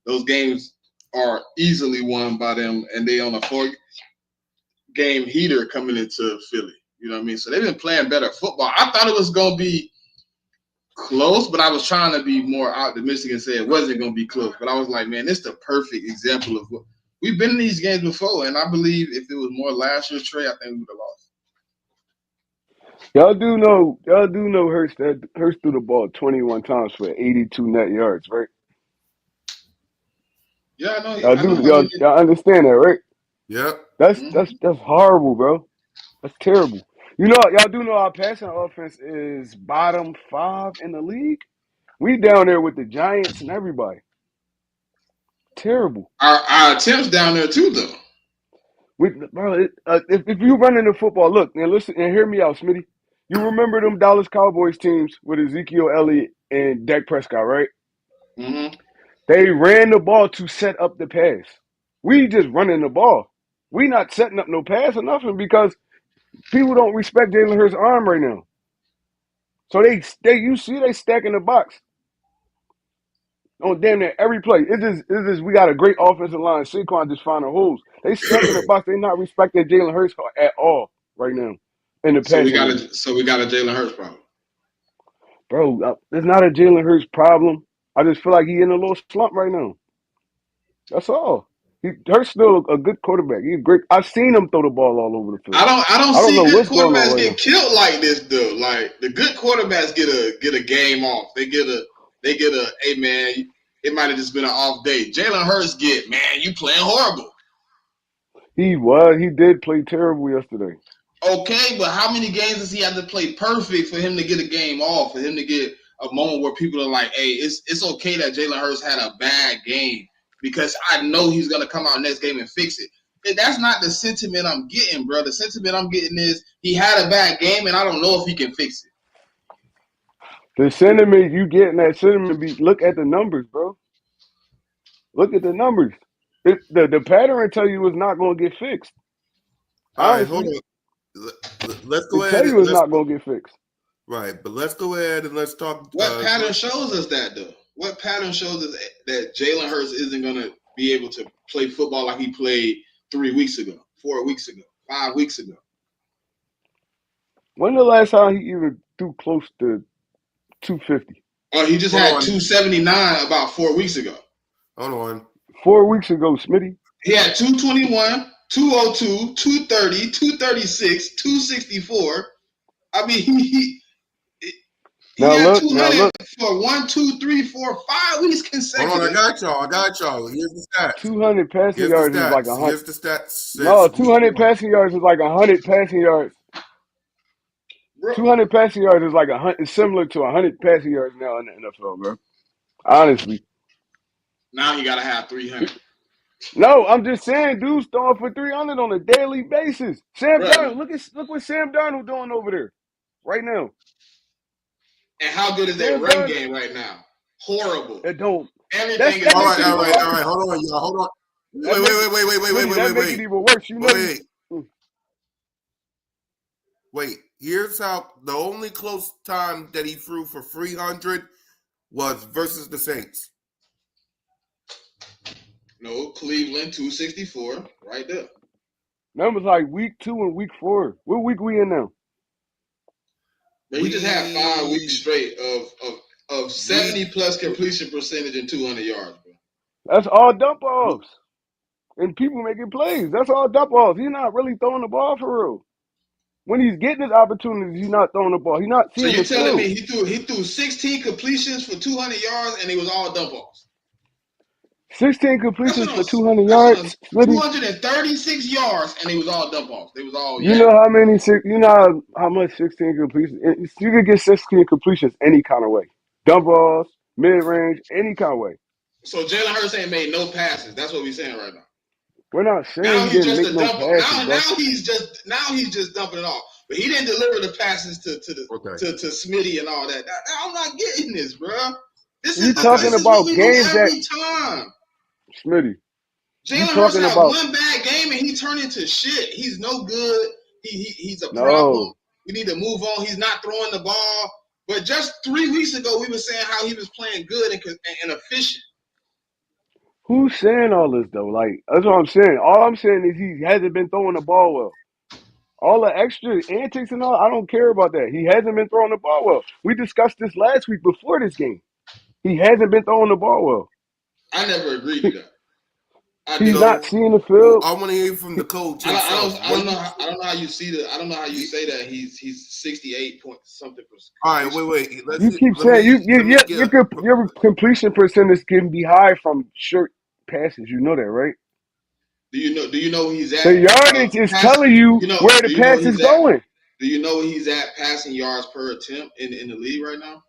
those games are easily won by them, and they on a 4-game heater coming into Philly. You know what I mean? So they've been playing better football. I thought it was gonna be close, but I was trying to be more optimistic and say it wasn't going to be close. But I was like, man, this is the perfect example of what we've been in these games before. And I believe if it was more last year's Trey, I think we would have lost. Y'all do know Hurts threw the ball 21 times for 82 net yards, right? Yeah, I know. Y'all understand that, right? Yep. That's horrible, bro. That's terrible. You know, y'all do know our passing offense is bottom 5 in the league. We down there with the Giants and everybody. Terrible. Our attempts down there too, though. If you running the football, look and listen and hear me out, Smitty. You remember them Dallas Cowboys teams with Ezekiel Elliott and Dak Prescott, right? Mm-hmm. They ran the ball to set up the pass. We just running the ball. We not setting up no pass or nothing because people don't respect Jalen Hurts' arm right now. So you see they stacking the box on damn near every play. It's just we got a great offensive line. Saquon just finding holes. They stacking the box. They not respecting Jalen Hurts at all right now in the So we passing got game. a Jalen Hurts problem. Bro, it's not a Jalen Hurts problem. I just feel like he in a little slump right now. That's all. Hurts still a good quarterback. He's great. I've seen him throw the ball all over the field. I don't I don't see know good what's going on quarterbacks right get now. killed like this though. Like the good quarterbacks get a game off. They get a hey man, it might have just been an off day. Jalen Hurts man, you playing horrible. He did play terrible yesterday. Okay, but how many games does he have to play perfect for him to get a game off, for him to get a moment where people are like, hey, it's okay that Jalen Hurts had a bad game because I know he's going to come out next game and fix it. That's not the sentiment I'm getting, bro. The sentiment I'm getting is he had a bad game and I don't know if he can fix it. The sentiment you getting that sentiment look at the numbers, bro. Look at the numbers. The pattern tell you it's not going to get fixed. All right, Honestly, hold on. Let's go it ahead tell and you it's not going to get fixed. Right, but let's go ahead and let's talk. What pattern shows us that, though? What pattern shows us that Jalen Hurts isn't going to be able to play football like he played 3 weeks ago, 4 weeks ago, 5 weeks ago? When the last time he even threw close to 250? Oh, he just had 279 about 4 weeks ago. Hold on. 4 weeks ago, Smitty. He had 221, 202, 230, 236, 264. I mean, he had 200 for 1, 2, 3, 4, 5 weeks consecutive. Hold on, I got y'all. Here's the stats. 200 passing yards is like 100. Here's the stats. No, 200 passing yards is like 100 passing yards. Bro. 200 passing yards is like 100. It's similar to 100 passing yards now in the NFL, bro. Honestly. Now he got to have 300. No, I'm just saying, dude's throwing for 300 on a daily basis. Sam Darnold, look what Sam Darnold doing over there right now. And how good is their run game right now? Horrible. It don't. Everything is all right. Hold on, y'all. Hold on. Wait. That make it even worse. You know. Wait. Here's how the only close time that he threw for 300 was versus the Saints. No, Cleveland 264, right there. That was like week 2 and week 4. What week we in now? He just had 5 weeks straight of 70 plus completion percentage and 200 yards, bro. That's all dump offs. And people making plays. That's all dump offs. He's not really throwing the ball for real. When he's getting his opportunities, he's not throwing the ball. He's not seeing the field. So you're telling me he threw 16 completions for 200 yards and it was all dump offs? 16 completions for 200 yards. 236 yards, and it was all dump offs. They was all. You know how many? You know how much 16 completions? You could get 16 completions any kind of way. Dump offs, mid range, any kind of way. So Jalen Hurts ain't made no passes. That's what we're saying right now. We're not saying he didn't make no passes. Now he's just dumping it off. But he didn't deliver the passes to Smitty and all that. I'm not getting this, bro. This is talking about games every time. Smitty. Jalen Hurts had one bad game and he turned into shit. He's no good. He's a problem. We need to move on. He's not throwing the ball. But just 3 weeks ago, we were saying how he was playing good and efficient. Who's saying all this though? Like, that's what I'm saying. All I'm saying is he hasn't been throwing the ball well. All the extra antics and all, I don't care about that. He hasn't been throwing the ball well. We discussed this last week before this game. He hasn't been throwing the ball well. I never agreed to that. He's not seeing the field. I want to hear from the coach. I don't know how you see that. I don't know how you say that he's 68 point something percent. All right, wait. You keep saying your completion percentage can be high from short passes. You know that, right? Do you know he's at? The yardage is telling you where the pass is going. Do you know he's at passing yards per attempt in the league right now?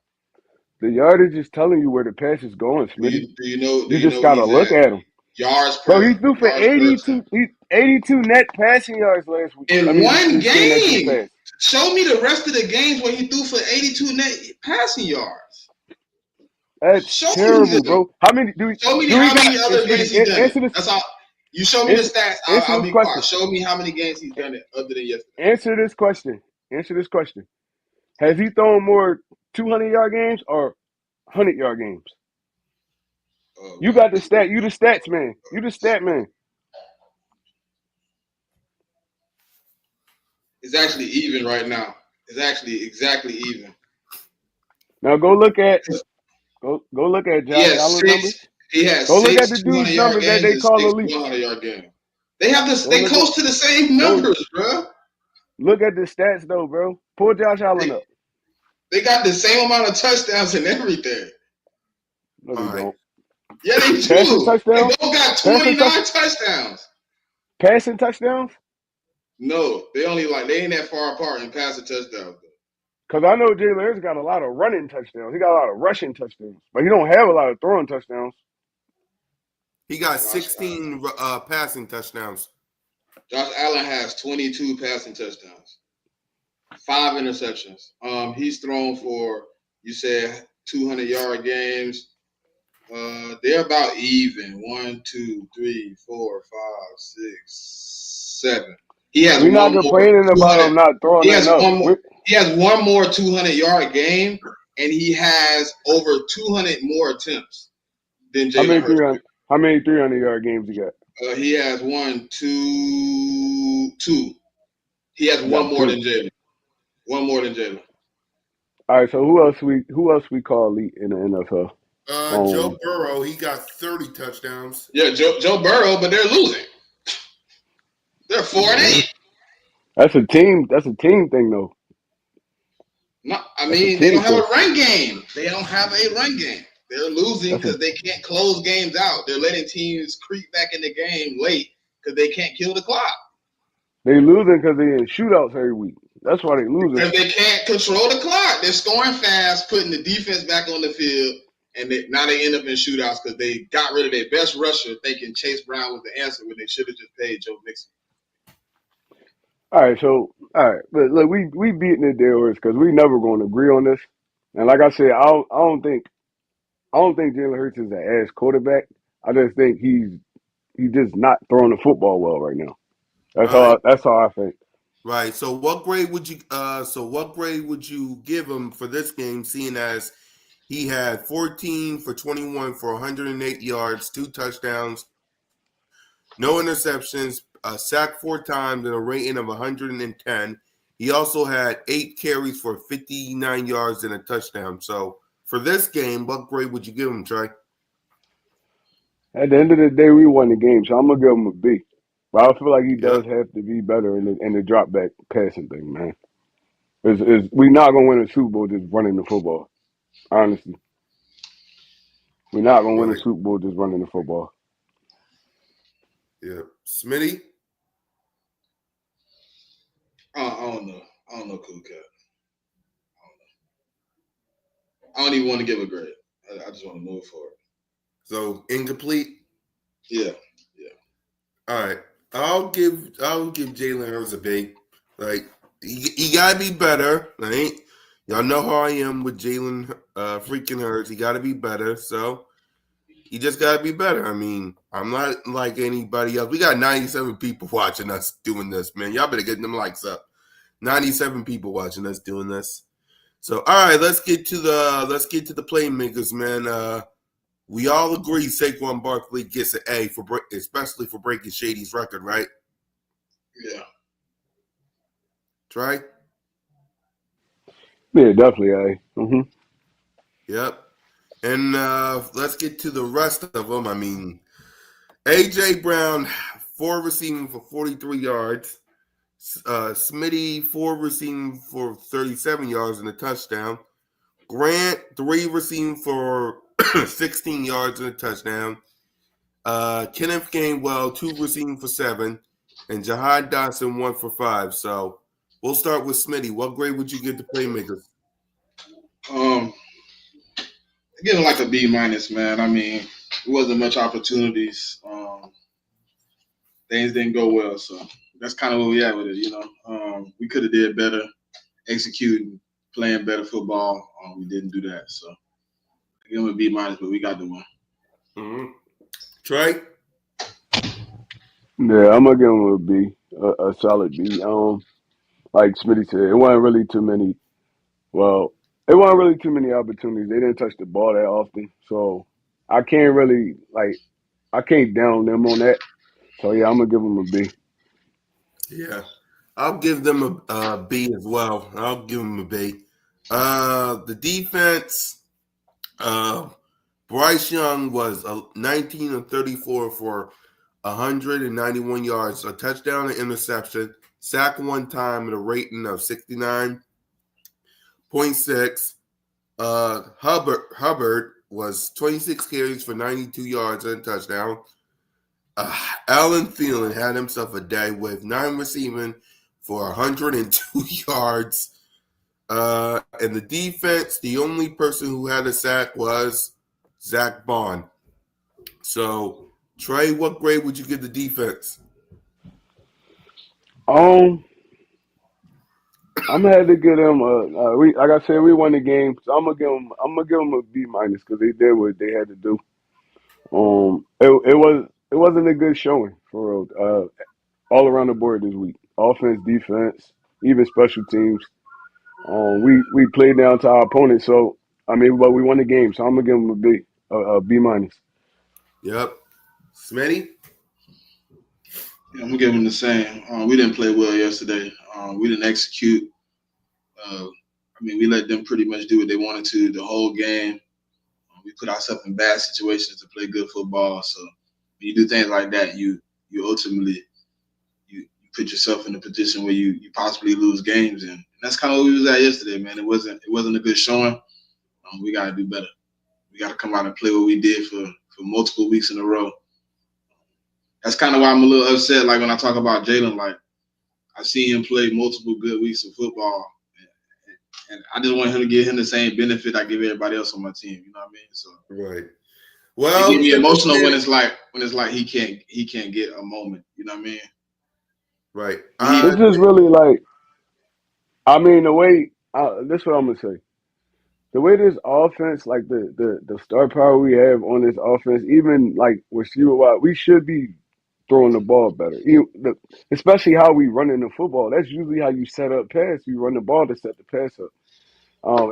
The yardage is telling you where the pass is going, Do Smitty. you know? Do You you just know gotta he's look at at him. yards Bro, he per threw for attempt 82 net passing yards last week. I in mean, one this game that just game? passed. Show me the rest of the games where he threw for 82 net passing yards. That's Show me terrible, them. bro. How many Show me do we how got? many other games Smitty, he's done it. answer this. That's all. You show me the stats. Answer I'll this be quiet. question. Show me how many games he's done it other than yesterday. Answer this question. Answer this question. Has he thrown more 200-yard games or 100-yard games? Oh You man, got the stat. You the stats man. You the stat man. it's actually even right now. It's actually exactly even. Now go look at He Josh has Allen numbers. six. He has Go look at six the dude's 200-yard numbers that games they and call six elite. 100-yard games. They have this. Go They look at close to the same go numbers, bro. look at the stats though, bro. Pull Josh Allen They, up. they got the same amount of touchdowns and everything. No, All they right. don't. Yeah, they Passing do. They touchdowns. both got Passing 29 touchdowns. passing touchdowns. No, they ain't that far apart in passing touchdowns. Because I know Jalen Hurts got a lot of running touchdowns. He got a lot of rushing touchdowns, but he don't have a lot of throwing touchdowns. He got Josh Allen. 16 passing touchdowns. Josh Allen has 22 passing touchdowns, 5 interceptions. He's thrown for, you said, 200-yard games. They're about even. 1, 2, 3, 4, 5, 6, 7. He has We're not one more complaining about 200. him not throwing He has enough. one more. He has one more 200-yard game, and he has over 200 more attempts than How Jalen many Hurts. 300-yard games he got? He has 1, 2, 2. He has He one got more two. than Jalen. One more than Jalen. All right, so who else we call elite in the NFL? Joe Burrow, he got 30 touchdowns. Yeah, Joe Burrow, but they're losing. They're 4-8. That's a team. That's a team thing, though. No, I That's a mean, they team don't have thing. a run game. They don't have a run game. They're losing That's a because they can't close games out. They're letting teams creep back in the game late because they can't kill the clock. they losing because they in shootouts every week. That's why they losing. Because they can't control the clock. They're scoring fast, putting the defense back on the field, and now they end up in shootouts because they got rid of their best rusher thinking Chase Brown was the answer when they should have just paid Joe Mixon. All right, but look, we beating the dead horse because we never going to agree on this. And like I said, I don't think Jalen Hurts is an ass quarterback. I just think he's just not throwing the football well right now. All right. That's how I think. Right. So what grade would you give him for this game, seeing as he had 14 for 21 for 108 yards, 2 touchdowns, no interceptions, sacked 4 times, and a rating of 110. He also had 8 carries for 59 yards and a touchdown. So for this game, what grade would you give him, Trey? At the end of the day, we won the game, so I'm gonna give him a B. But I feel like he does Yep. have to be better in the drop back passing thing, man. We're not gonna win a Super Bowl just running the football. Honestly, we're not gonna win a Right. Super Bowl just running the football. Yeah. Smitty? I don't know. I don't know, Cool Cat. I don't even want to give a grade. I just want to move forward. So incomplete? Yeah. All right. I'll give Jalen Hurts a B. Like he gotta be better. Right? Y'all know how I am with Jalen freaking Hurts. He gotta be better. So he just gotta be better. I mean, I'm not like anybody else. We got 97 people watching us doing this, man. Y'all better get them likes up. 97 people watching us doing this. So all right, let's get to the playmakers, man. We all agree Saquon Barkley gets an A especially for breaking Shady's record, right? Yeah. Try? Yeah, definitely. Yep. And let's get to the rest of them. I mean, A.J. Brown, 4 receiving for 43 yards. Smitty, 4 receiving for 37 yards and a touchdown. Grant, 3 receiving for 16 yards and a touchdown. Kenneth Gainwell, 2 receiving for 7. And Jahad Dotson, 1 for 5. So we'll start with Smitty. What grade would you give the playmakers? give him like a B minus, man. I mean, it wasn't much opportunities. Things didn't go well, so that's kind of where we at with it. We could have did better, executing, playing better football. We didn't do that, so I give him a B minus, but we got the one. Mm-hmm. Trey? Yeah, I'm gonna give him a B, a solid B. Like Smitty said, it wasn't really too many. Well, it wasn't really too many opportunities. They didn't touch the ball that often, so I can't really I can't down them on that. So yeah, I'm gonna give them a B. Yeah. I'll give them a B as well. I'll give them a B. The defense, uh, Bryce Young was 19 of 34 for 191 yards, a touchdown and interception, sack one time at a rating of 69.6. Hubbard was 26 carries for 92 yards and a touchdown. Allen Thielen had himself a day with 9 receiving for 102 yards. And the defense, the only person who had a sack was Zach Bond. So, Trey, what grade would you give the defense? Um, I'm gonna have to give them we like I said, we won the game, so I'm gonna give them a B minus because they did what they had to do. It wasn't a good showing for real. All around the board this week, offense, defense, even special teams. We played down to our opponent, so I mean, but we won the game, so I'm gonna give them a B minus. Yep. Smitty? Yeah, I'm gonna give him the same. We didn't play well yesterday. We didn't execute. We let them pretty much do what they wanted to the whole game. We put ourselves in bad situations to play good football. So when you do things like that, you ultimately you put yourself in a position where you possibly lose games, and that's kind of what we was at yesterday, man. It wasn't a good showing. We got to do better. We got to come out and play what we did for multiple weeks in a row. That's kind of why I'm a little upset. Like when I talk about Jalen, like I see him play multiple good weeks of football, and I just want him to give him the same benefit I give everybody else on my team. You know what I mean? So Right. it Well, get me tip of emotional when the it's like he can't get a moment. You know what I mean? right. It's just really like, I mean, the way this is what I'm gonna say. The way this offense, like the star power we have on this offense, even like with you, we should be throwing the ball better. Especially how we run in the football. That's usually how you set up pass. You run the ball to set the pass up.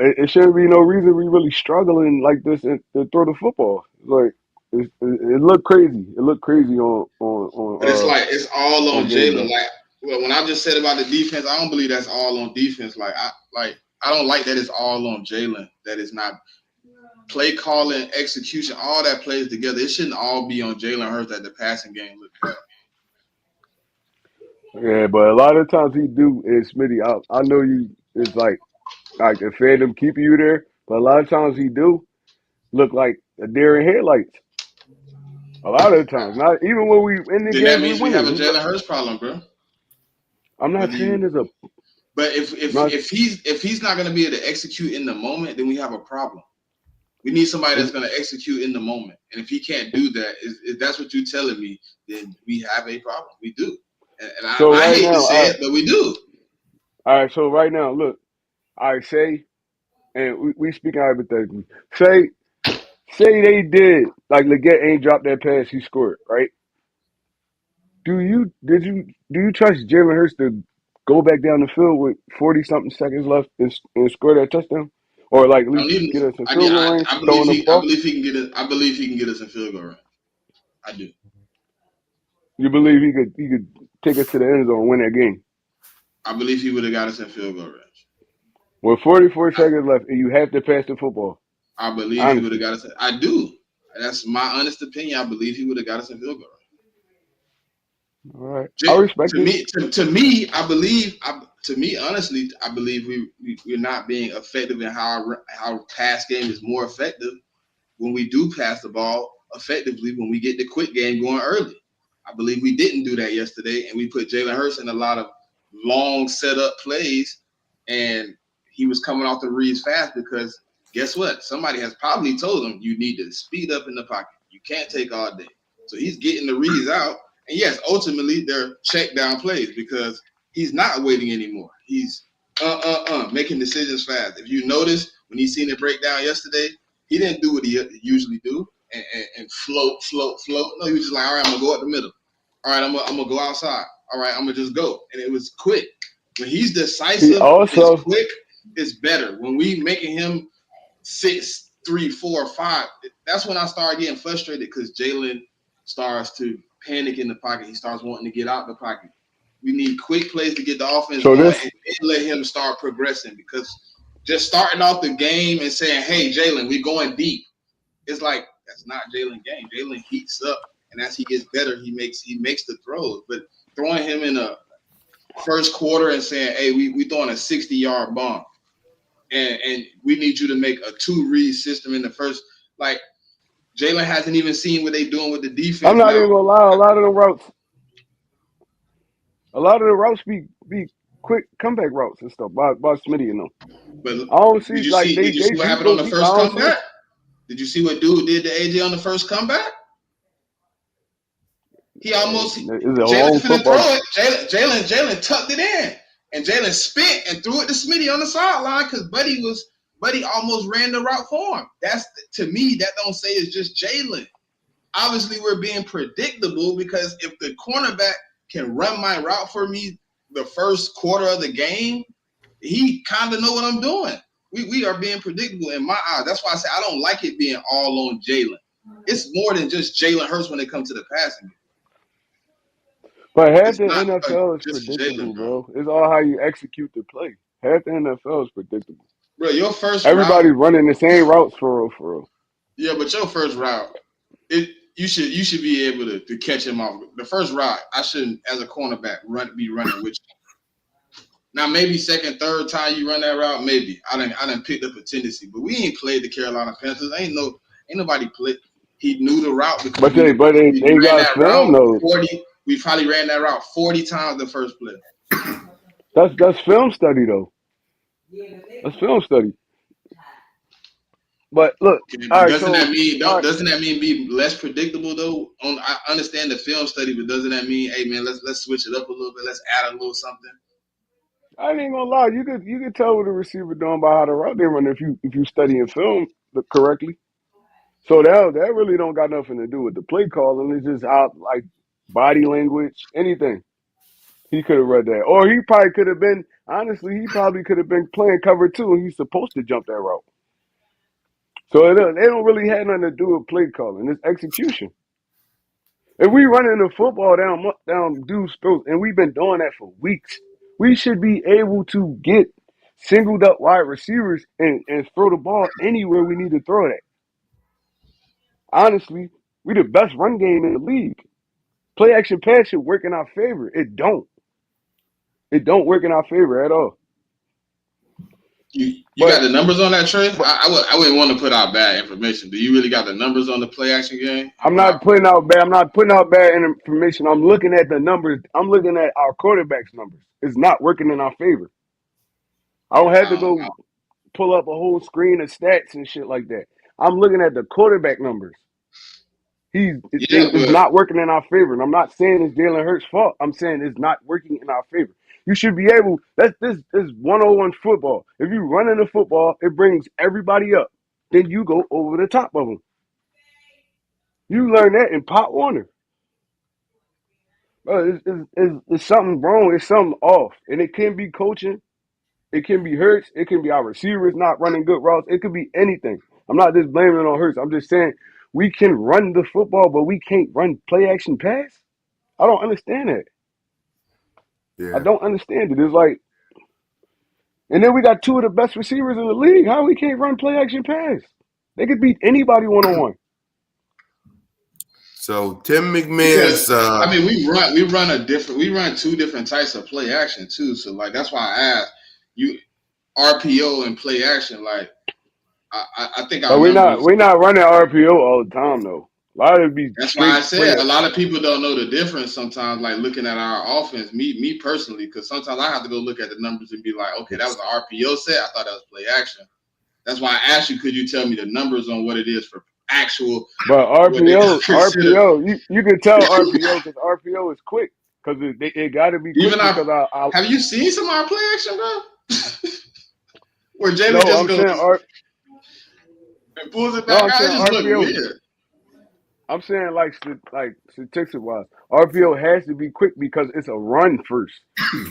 It shouldn't be no reason we really struggling like this to throw the football. Like it looked crazy. It looked crazy But it's like it's all on on game Jalen. day. Like when I just said about the defense, I don't believe that's all on defense. I don't like that it's all on Jalen. That it's not play calling, execution, all that plays together. It shouldn't all be on Jalen Hurts that the passing game looked bad. Yeah, but a lot of times he do is Smitty. I know you. It's like the fandom keeping you there, but a lot of times he do look like a deer in headlights. A lot of the times, not even when we in the Then that games we means we have winning. a Jalen Hurts problem, bro. I'm not Whether saying you there's a. but I'm not, if he's not gonna be able to execute in the moment, then we have a problem. We need somebody that's it's, going to execute in the moment. And if he can't do that, if that's what you're telling me, then we have a problem. We do. so I right hate to now, say it, but we do. all right. So right now, look, I say, and we speaking hypothetically. Say they did like Leggett ain't dropped that pass, he scored right. Do you trust Jalen Hurts to go back down the field with 40 something seconds left and score that touchdown, or like at I don't least need. get us in field goal range throwing the I ball? believe he can get it. I believe he can get us in field goal range. I do. You believe he could take us to the end zone and win that game I believe he would have got us in field goal range. with 44 seconds left and you have to pass the football? I believe he would have Honestly, got us. I do. That's my honest opinion. I believe he would have got us in field goal range. all right, I respect it. I believe. To me, honestly, I believe we're not being effective in how pass game is more effective when we do pass the ball effectively when we get the quick game going early. I believe we didn't do that yesterday, and we put Jalen Hurts in a lot of long setup plays, and he was coming off the reads fast because guess what? Somebody has probably told him you need to speed up in the pocket. You can't take all day. So he's getting the reads out. And yes, ultimately they're check down plays because he's not waiting anymore. He's making decisions fast. If you notice when he seen it break down yesterday, he didn't do what he usually do and float. No, he was just like, all right, I'm gonna go up the middle. All right, I'm gonna go outside. All right, I'm gonna just go. And it was quick. When he's He decisive, also it's quick, it's better. When we making him 6, 3, 4, 5, that's when I start getting frustrated because Jalen starts to panic in the pocket. He starts wanting to get out the pocket. We need quick plays to get the offense so going this and then let him start progressing because just starting off the game and saying, hey, Jalen, we're going deep. It's like, that's not Jalen's game. Jalen heats up, and as he gets better, he makes the throws. But throwing him in a first quarter and saying, hey, we throwing a 60-yard bomb. And we need you to make a 2-read system in the first. Like, Jalen hasn't even seen what they're doing with the defense I'm not now. even gonna lie, a lot of the routes be quick comeback routes and stuff by Smitty and them. But I don't see did you like see? they Did you see what do happened on go the deep. I first don't see it. comeback? Did you see what dude did to AJ on the first comeback? He almost It's a Jalen long finna throw football. it. Jalen tucked it in, and Jalen spit and threw it to Smitty on the sideline because Buddy almost ran the route for him. That's to me that don't say it's just Jalen. Obviously, we're being predictable because if the cornerback can run my route for me the first quarter of the game, he kind of know what I'm doing. We are being predictable in my eyes. That's why I say I don't like it being all on Jalen. It's more than just Jalen Hurts when it comes to the passing game. But half It's the not NFL is just predictable, Jalen, bro. bro. It's all how you execute the play. Half the NFL is predictable. Bro, your first route, Everybody's running the same routes for real. yeah, but your first route, you should be able to catch him off. The first route, I shouldn't, as a cornerback, be running with you. Now maybe second, third time you run that route, maybe I didn't pick up a tendency, but we ain't played the Carolina Panthers. Ain't nobody played. He knew the route because But they ran got that film route though. 40. We probably ran that route 40 times the first play. That's film study though. That's film study. But look, Okay, all but right, so all right, doesn't that mean be less predictable though? I understand the film study, but doesn't that mean, hey man, let's switch it up a little bit, let's add a little something? I ain't gonna lie. You could tell what the receiver doing by how the route they run if you study and film correctly. So that really don't got nothing to do with the play calling. It's just how like body language, anything. He could have read that, or he probably could have been. Honestly, he probably could have been playing cover two, and he's supposed to jump that route. So they don't really have nothing to do with play calling. It's execution. If we running the football down dude's throats, and we've been doing that for weeks, we should be able to get singled up wide receivers and throw the ball anywhere we need to throw it at. Honestly, we the best run game in the league. Play action pass should work in our favor. It don't. It don't work in our favor at all. You got But the numbers on that, Trey? but I wouldn't want to put out bad information. Do you really got the numbers on the play action game and I'm how? not putting out bad. I'm not putting out bad information. I'm looking at the numbers. I'm looking at our quarterback's numbers. It's not working in our favor. I don't have to I don't know. go pull up a whole screen of stats and shit like that. I'm looking at the quarterback numbers. Yeah, It's but not working in our favor. And I'm not saying it's Jalen Hurts' fault. I'm saying it's not working in our favor. You should be able. This is 101 football. If you run in the football, it brings everybody up. Then you go over the top of them. You learn that in Pop Warner. Bro, it's something wrong. It's something off. And it can be coaching. It can be Hurts. It can be our receivers not running good routes. It could be anything. I'm not just blaming it on Hurts. I'm just saying we can run the football, but we can't run play action pass. I don't understand that. I Yeah. don't understand it. It's like, and then we got two of the best receivers in the league. How we can't run play action pass? They could beat anybody 1-on-1. So Tim because McMahon's I mean we run two different types of play action too. So like that's why I asked you RPO and play action. Like I think our But numbers. we're not running RPO all the time though. A lot of it be That's why I straight play. said a lot of people don't know the difference sometimes. Like looking at our offense, me personally, because sometimes I have to go look at the numbers and be like, okay, that was an RPO set. I thought that was play action. That's why I asked you, could you tell me the numbers on what it is for actual, But what they consider? you can tell RPO because RPO is quick because it got to be quick Even because I have you seen some of our play action, bro? Where Jalen no, just I'm goes saying and pulls it no, back I'm out. It saying just look RPO. weird. I'm saying like statistic wise, RPO has to be quick because it's a run first.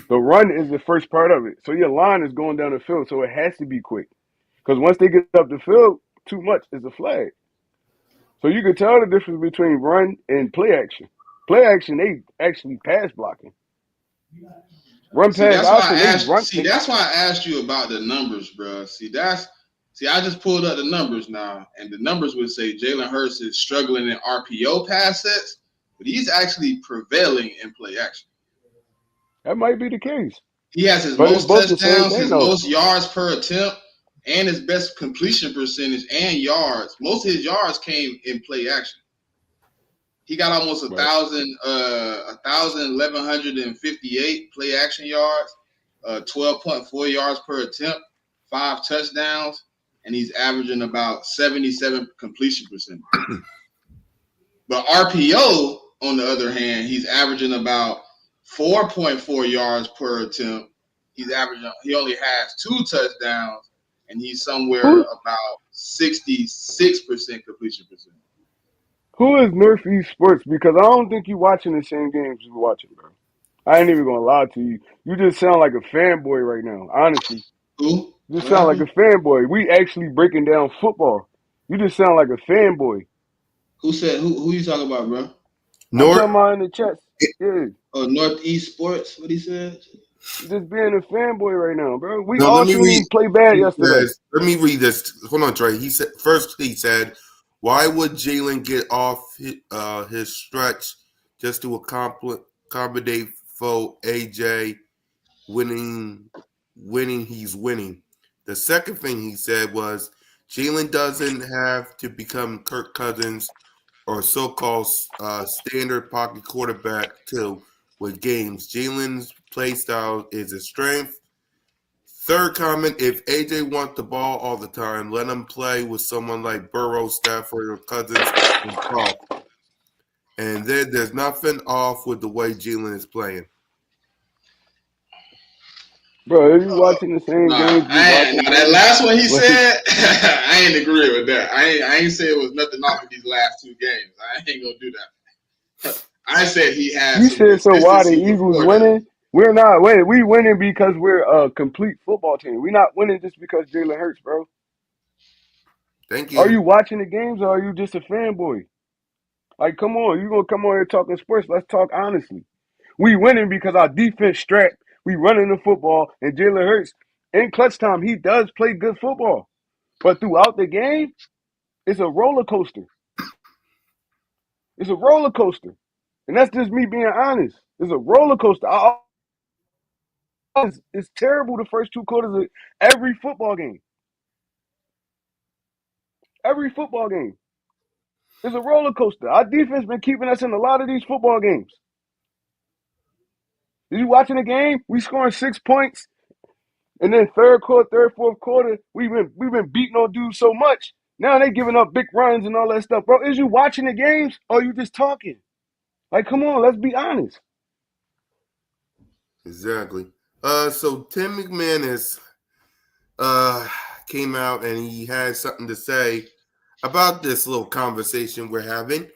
The run is the first part of it. So your line is going down the field, so it has to be quick. Because once they get up the field, too much is a flag. So you can tell the difference between run and play action. Play action, they actually pass blocking. Run See, pass that's why I option, they asked. run. See, that's why I asked you about the numbers, bro. See, I just pulled up the numbers now, and the numbers would say Jalen Hurts is struggling in RPO pass sets, but he's actually prevailing in play action. That might be the case. He has his But it's most both the same touchdowns, thing his though. most yards per attempt, and his best completion percentage and yards. Most of his yards came in play action. He got almost Right. 1,158 play action yards, 12.4 yards per attempt, 5 touchdowns, and he's averaging about 77 completion percentage. But RPO, on the other hand, he's averaging about 4.4 yards per attempt. He only has 2 touchdowns, and he's somewhere Who about 66% completion percentage. who is Northeast Sports? Because I don't think you watching the same games you watching, bro. I ain't even gonna lie to you. You just sound like a fanboy right now. Honestly, Who? you just What sound like happened? a fanboy. We actually breaking down football. You just sound like a fanboy. Who said who you talking about, bro? I'm North. talking about in the chats. Yeah, Oh, Northeast Sports. What he said? you just being a fanboy right now, bro. We No, let all me seen read. him play bad He yesterday. says, let me read this. Hold on, Trey. He said first. He said, "Why would Jalen get off his stretch just to accommodate for AJ winning? Winning, he's winning." The second thing he said was, "Jalen doesn't have to become Kirk Cousins or so-called standard pocket quarterback to with games. Jalen's play style is a strength." Third comment, if AJ wants the ball all the time, let him play with someone like Burrow, Stafford, or Cousins and talk. And then there's nothing off with the way Jalen is playing. Bro, if you watching the same Nah, games we watching, that bro, last one he like said, I ain't agree with that. I ain't say it was nothing off of these last 2 games. I ain't gonna do that. I said he had you some said, so why the consistency Eagles before that. winning? We're not winning. We winning because we're a complete football team. We're not winning just because Jalen Hurts, bro. Thank Are you. you watching the games or are you just a fanboy? Like, come on, you gonna come on here talking sports? Let's talk honestly. We winning because our defense strapped. We running the football, and Jalen Hurts in clutch time he does play good football, but throughout the game, it's a roller coaster. It's a roller coaster, and that's just me being honest. It's a roller coaster. It's terrible the first 2 quarters of every football game. Every football game. It's a roller coaster. Our defense been keeping us in a lot of these football games. You watching the game? We scoring 6 points, and then third quarter, fourth quarter, we've been beating on dudes so much. Now they giving up big runs and all that stuff, bro. Is you watching the games or are you just talking? Like, come on, let's be honest. Exactly. So Tim McManus came out and he had something to say about this little conversation we're having.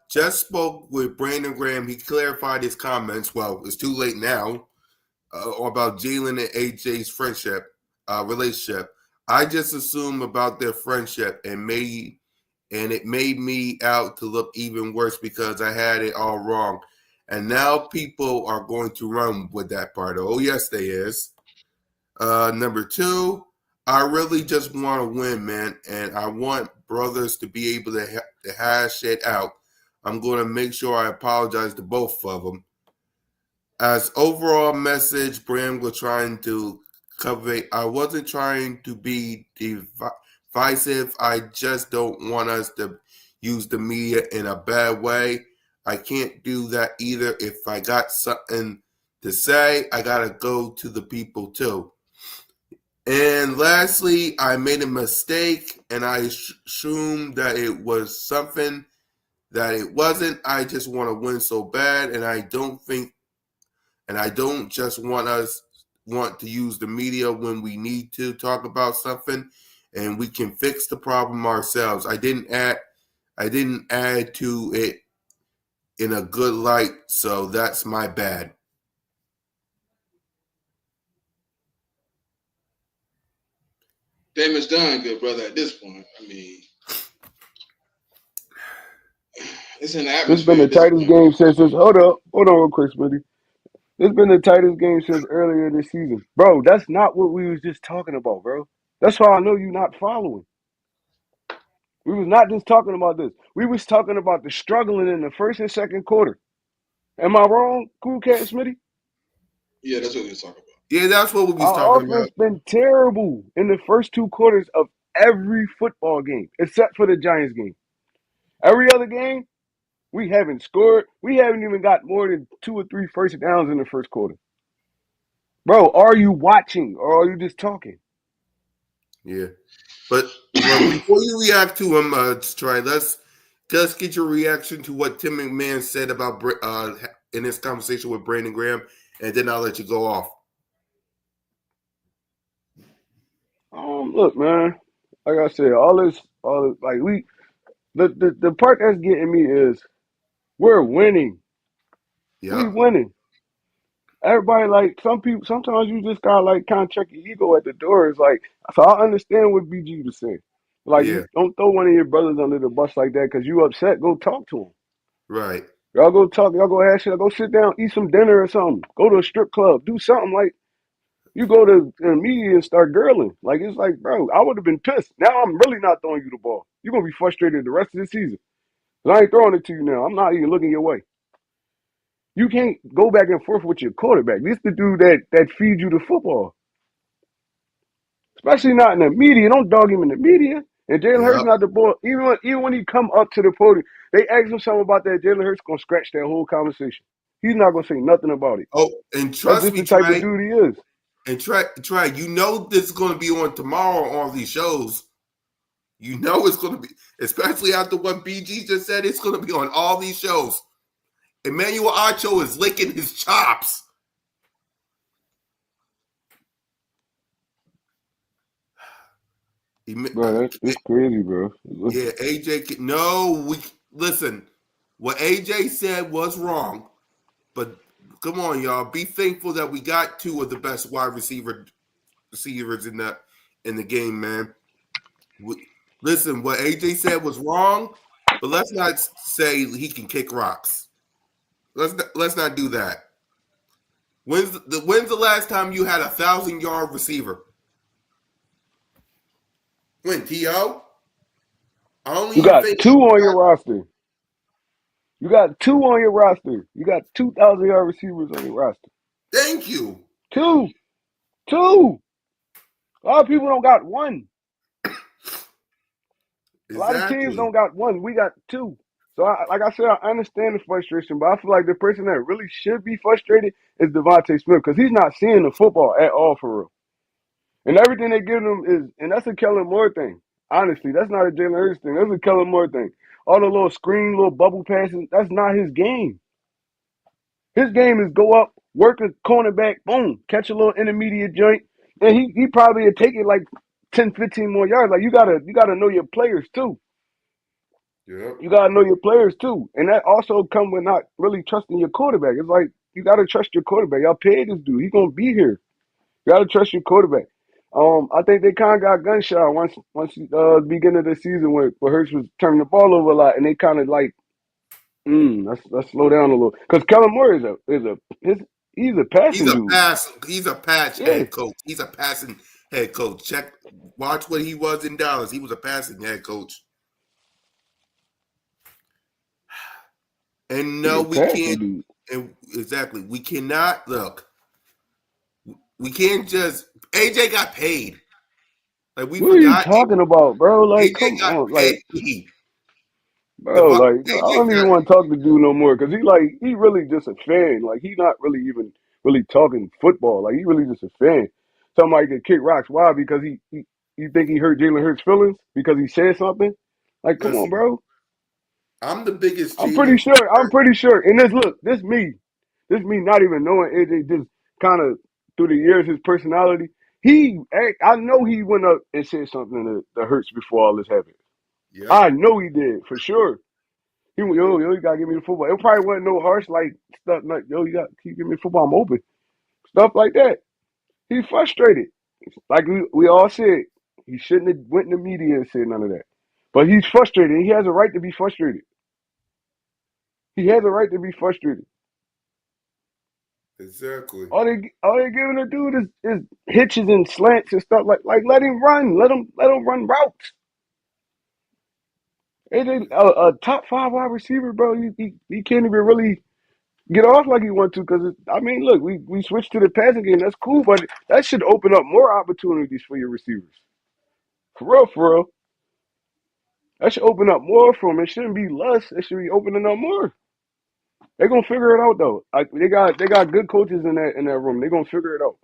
Just spoke with Brandon Graham. He clarified his comments. Well, it's too late now. About Jalen and AJ's relationship. I just assumed about their friendship and it made me out to look even worse because I had it all wrong. And now people are going to run with that part. Oh, yes, they is. Number 2, I really just want to win, man, and I want brothers to be able to hash it out. I'm going to make sure I apologize to both of them. As overall message, Bram was trying to convey, I wasn't trying to be divisive. I just don't want us to use the media in a bad way. I can't do that either. If I got something to say, I got to go to the people too. And lastly, I made a mistake and I assumed that it was something that it wasn't. I just want to win so bad, and I don't just want to use the media when we need to talk about something, and we can fix the problem ourselves. I didn't add to it in a good light, so that's my bad. Damage done, good brother. At this point, I mean, it's in the This has been atmosphere the at this tightest point. game since this. Hold on real quick, Smitty. This has been the tightest game since earlier this season, bro. That's not what we was just talking about, bro. That's why I know you not following. We was not just talking about this. We was talking about the struggling in the first and second quarter. Am I wrong, Cool Cat Smitty? Yeah, that's what we was talking about. Yeah, that's what we was Our talking about. offense been terrible in the first two quarters of every football game, except for the Giants game. Every other game, we haven't scored. We haven't even got more than 2 or 3 first downs in the first quarter. Bro, are you watching or are you just talking? Yeah, but before you react to him, let's just get your reaction to what Tim McMahon said about in his conversation with Brandon Graham, and then I'll let you go off. Look, man. Like I said, all this, like the part that's getting me is we're winning. We Yeah, winning. Everybody like some people. Sometimes you just gotta like kind of check your ego at the door. It's like so. I understand what BG was saying. Like yeah, you don't throw one of your brothers under the bus like that because you upset. Go talk to him. right. Y'all go talk. Y'all go ask you. Go sit down, eat some dinner or something. Go to a strip club. Do something like you go to the media and start girling. Like it's like, bro, I would have been pissed. Now I'm really not throwing you the ball. You're gonna be frustrated the rest of the season. 'Cause I ain't throwing it to you now. I'm not even looking your way. You can't go back and forth with your quarterback. This the dude that feeds you the football. Especially not in the media. Don't dog him in the media. And Jalen Hurts Yep. not the ball. Even when he come up to the podium, they ask him something about that. Jalen Hurts gonna scratch that whole conversation. He's not gonna say nothing about it. Oh, and That's trust just me, the type of Trey, dude he is. and Trey. You know this is going to be on tomorrow on all these shows. You know it's going to be, especially after what BG just said. It's going to be on all these shows. Emmanuel Acho is licking his chops. Bro, it's crazy, bro. Yeah, AJ. No, we listen. What AJ said was wrong, but come on, y'all. Be thankful that we got two of the best wide receivers in the game, man. Listen, what AJ said was wrong, but let's not say he can kick rocks. Let's not do that. When's the last time you had 1,000-yard receiver? When T.O.? I don't You even got think two on your roster. You got two on your roster. You got 2,000-yard receivers on your roster. thank you. Two. Two. A lot of people don't got one. A lot of teams Exactly. don't got one. We got two. So, like I said, I understand the frustration, but I feel like the person that really should be frustrated is Devontae Smith because he's not seeing the football at all for real. And everything they give him is, and that's a Kellen Moore thing. Honestly, that's not a Jalen Hurts thing. That's a Kellen Moore thing. All the little screen, little bubble passes, that's not his game. His game is go up, work a cornerback, boom, catch a little intermediate joint, and he probably would take it like 10, 15 more yards. Like you gotta know your players too. Yep. You gotta know your players too, and that also come with not really trusting your quarterback. It's like you gotta trust your quarterback. Y'all paid this dude; he's gonna be here. You gotta trust your quarterback. I think they kind of got gun shy once beginning of the season where Hurts was turning the ball over a lot, and they kind of like, let's slow down a little because Kellen Moore he's a passing dude. He's a patch Yeah, head coach. He's a passing head coach. Watch what he was in Dallas. He was a passing head coach. And he's no, a we passing can't. dude. And exactly, we cannot look. We can't just. AJ got paid. Like we What are you forgot. talking about, bro? Like, AJ come got on, like. paid. Bro, like I AJ don't even got. want to talk to dude no more because he really just a fan. Like he not really even really talking football. Like he really just a fan. somebody could kick rocks. Why? Because you think he hurt Jalen Hurts' feelings because he said something? Like, come on, Listen, bro. I'm the biggest I'm pretty Jalen sure. I'm pretty sure. And this me not even knowing AJ, just kind of through the years his personality. I know he went up and said something that hurts before all this happened. Yep. I know he did for sure. He went, yo, you gotta give me the football. It probably wasn't no harsh like stuff like, yo, you got to keep giving me the football. I'm open. Stuff like that. He's frustrated. Like we all said, he shouldn't have went in the media and said none of that. But he's frustrated. He has a right to be frustrated. He has a right to be frustrated. Exactly. All they giving the dude is hitches and slants and stuff like let him run. Let him run routes. AJ, a top 5 wide receiver, bro. He can't even really get off like he want to because I mean, look, we switched to the passing game. That's cool, but that should open up more opportunities for your receivers. For real, for real. That should open up more for them. It shouldn't be less. It should be opening up more. They're gonna figure it out though. They got good coaches in that room. They're gonna figure it out.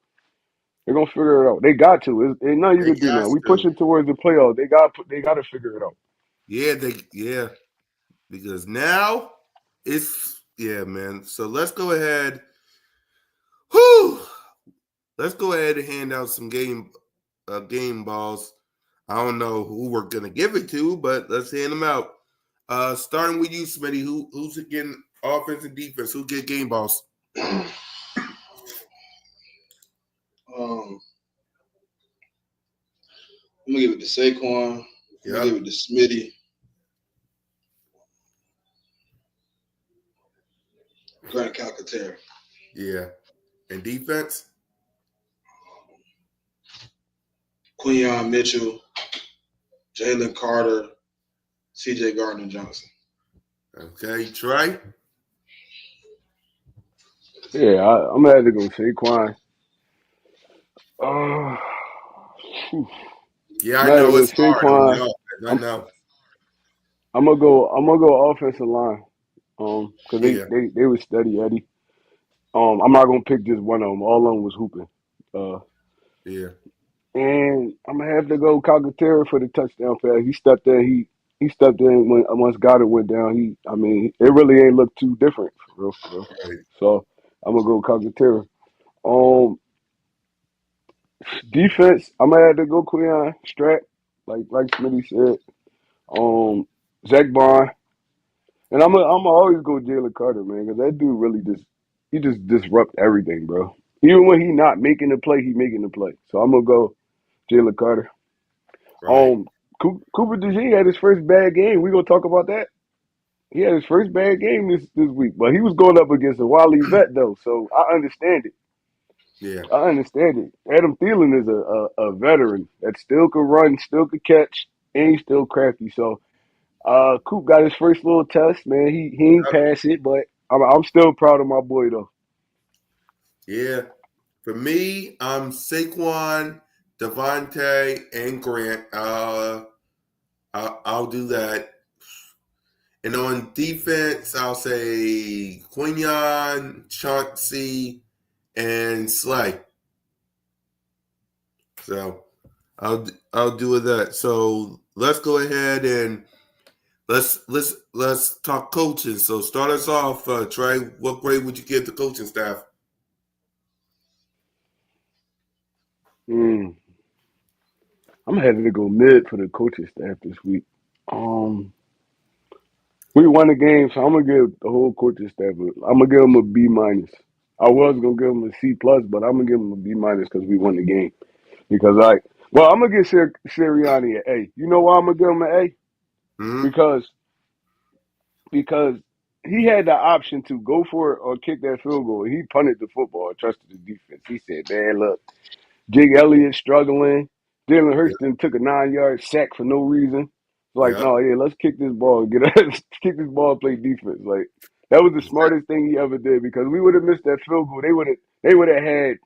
They're gonna figure it out. They got to. Ain't nothing you They can do got now. We to. pushing towards the playoff. They got to figure it out. Yeah, because now man. So let's go ahead. Whew. Let's go ahead and hand out some game balls. I don't know who we're gonna give it to, but let's hand them out. Starting with you, Smitty. Who's getting offense and defense? Who get game balls? I'm gonna give it to Saquon. I'm gonna give it to Smitty. Grant Calcaterra. Yeah. And defense? Quinyon Mitchell, Jalen Carter, C.J. Gardner-Johnson. Okay, Trey? Yeah, I'm gonna have to go Saquon. Yeah, I'm I gonna have to know go it's hard on the Saquon. offense. I I'm know. I'm gonna go offensive line. Because Yeah, they was steady Eddie. I'm not gonna pick just one of them. All of them was hooping. Uh, yeah. and I'm gonna have to go Calcaterra for the touchdown pass. He stepped in. He stepped in when once Goddard went down. I mean, it really ain't looked too different for real, for real. Right. So I'm gonna go Calcaterra. Um, defense, I'm gonna have to go Quinyon Strat, like Smitty said. Zach Bond, and I'm gonna always go Jalen Carter, man, because that dude really just disrupt everything, bro. Even when he not making the play, he making the play. So I'm gonna go Jalen Carter. Right. Um, Cooper DeJean had his first bad game. We gonna talk about that. He had his first bad game this week, but he was going up against a wily vet though, so I understand it. Yeah. I understand it. Adam Thielen is a veteran that still could run, still could catch, and he's still crafty. So Coop got his first little test, man. He ain't passed it, but I'm still proud of my boy though. Yeah. For me, Saquon, Devontae, and Grant. I'll do that. And on defense, I'll say Quinyon, Chauncey, and Slay. So I'll do with that. So let's go ahead and let's talk coaching. So start us off, Trey. What grade would you give the coaching staff? Mm, I'm having to go mid for the coaching staff this week. Um, we won the game, so I'm gonna give the whole coaching staff. I'm gonna give them a B minus. I was gonna give them a C plus, but I'm gonna give them a B minus because we won the game. Because I'm gonna give Sirianni an A. You know why I'm gonna give him an A? Hmm. Because because he had the option to go for it or kick that field goal. He punted the football and trusted the defense. He said, "Man, look, Jake Elliott struggling. Jalen Yeah. Hurts then took a 9-yard sack for no reason. It's like, Yep. no, yeah, let's kick this ball, get us kick this ball, and play defense. Like that was the smartest thing he ever did because we would have missed that field goal. They would have had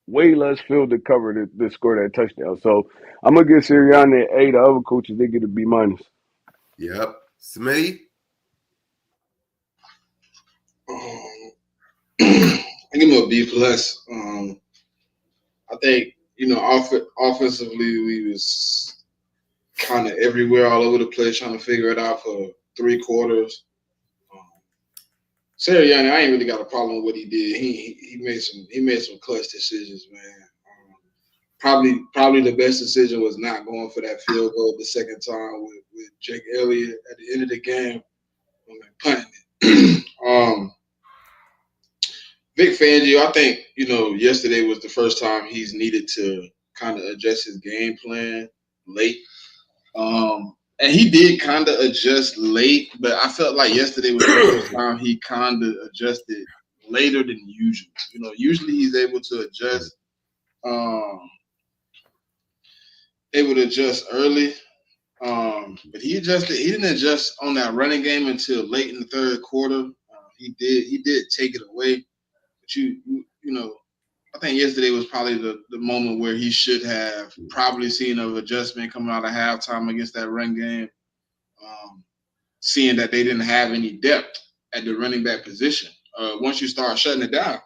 way less field to cover to score that touchdown. So I'm gonna give Sirianni an A. The other coaches they get a B minus. Yep. Smitty? I give him a B plus. I think, offensively we was kind of everywhere, all over the place, trying to figure it out for 3 quarters. Sirianni, I ain't really got a problem with what he did. He made some clutch decisions, man. Probably the best decision was not going for that field goal the second time with Jake Elliott at the end of the game. Punting it. Vic Fangio, I think, yesterday was the first time he's needed to kind of adjust his game plan late. And he did kind of adjust late, but I felt like yesterday was the first time he kind of adjusted later than usual. Usually he's able to adjust early. But he didn't adjust on that running game until late in the third quarter. He did take it away. But I think yesterday was probably the moment where he should have probably seen an adjustment coming out of halftime against that run game, seeing that they didn't have any depth at the running back position. Once you start shutting it down,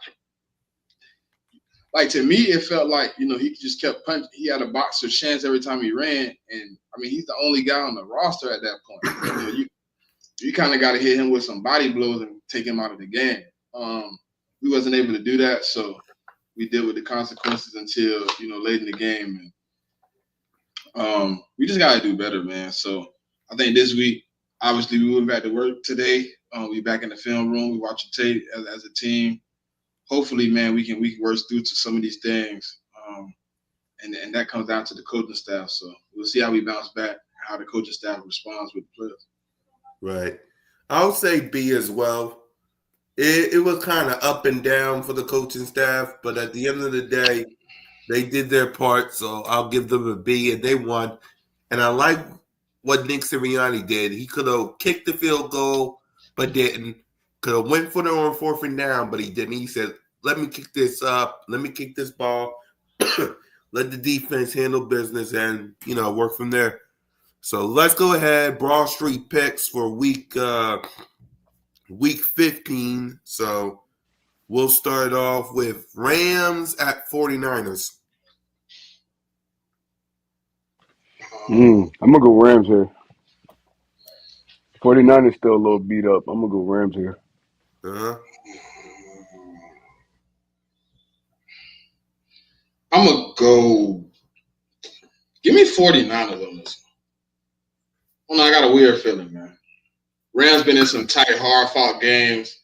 like, to me, it felt like, he just kept punching. He had a boxer's chance every time he ran. And, I mean, he's the only guy on the roster at that point. You kind of got to hit him with some body blows and take him out of the game. We wasn't able to do that, so we dealt with the consequences until, late in the game. And we just got to do better, man. So I think this week, obviously, we went back to work today. We back in the film room. We watching tape as a team. Hopefully, man, we can work through to some of these things, and that comes down to the coaching staff. So we'll see how we bounce back, how the coaching staff responds with the players. Right. I would say B as well. It was kind of up and down for the coaching staff, but at the end of the day, they did their part, so I'll give them a B, and they won. And I like what Nick Sirianni did. He could have kicked the field goal, but didn't. Could have went for it on 4th and down, but he didn't. He said, let me kick this up. Let me kick this ball. Let the defense handle business and, work from there. So let's go ahead. Broad Street picks for week 15. So we'll start off with Rams at 49ers. I'm going to go Rams here. 49ers still a little beat up. I'm going to go Rams here. Uh-huh. I'm going to go – give me 49ers on this one. I got a weird feeling, man. Rams been in some tight, hard-fought games.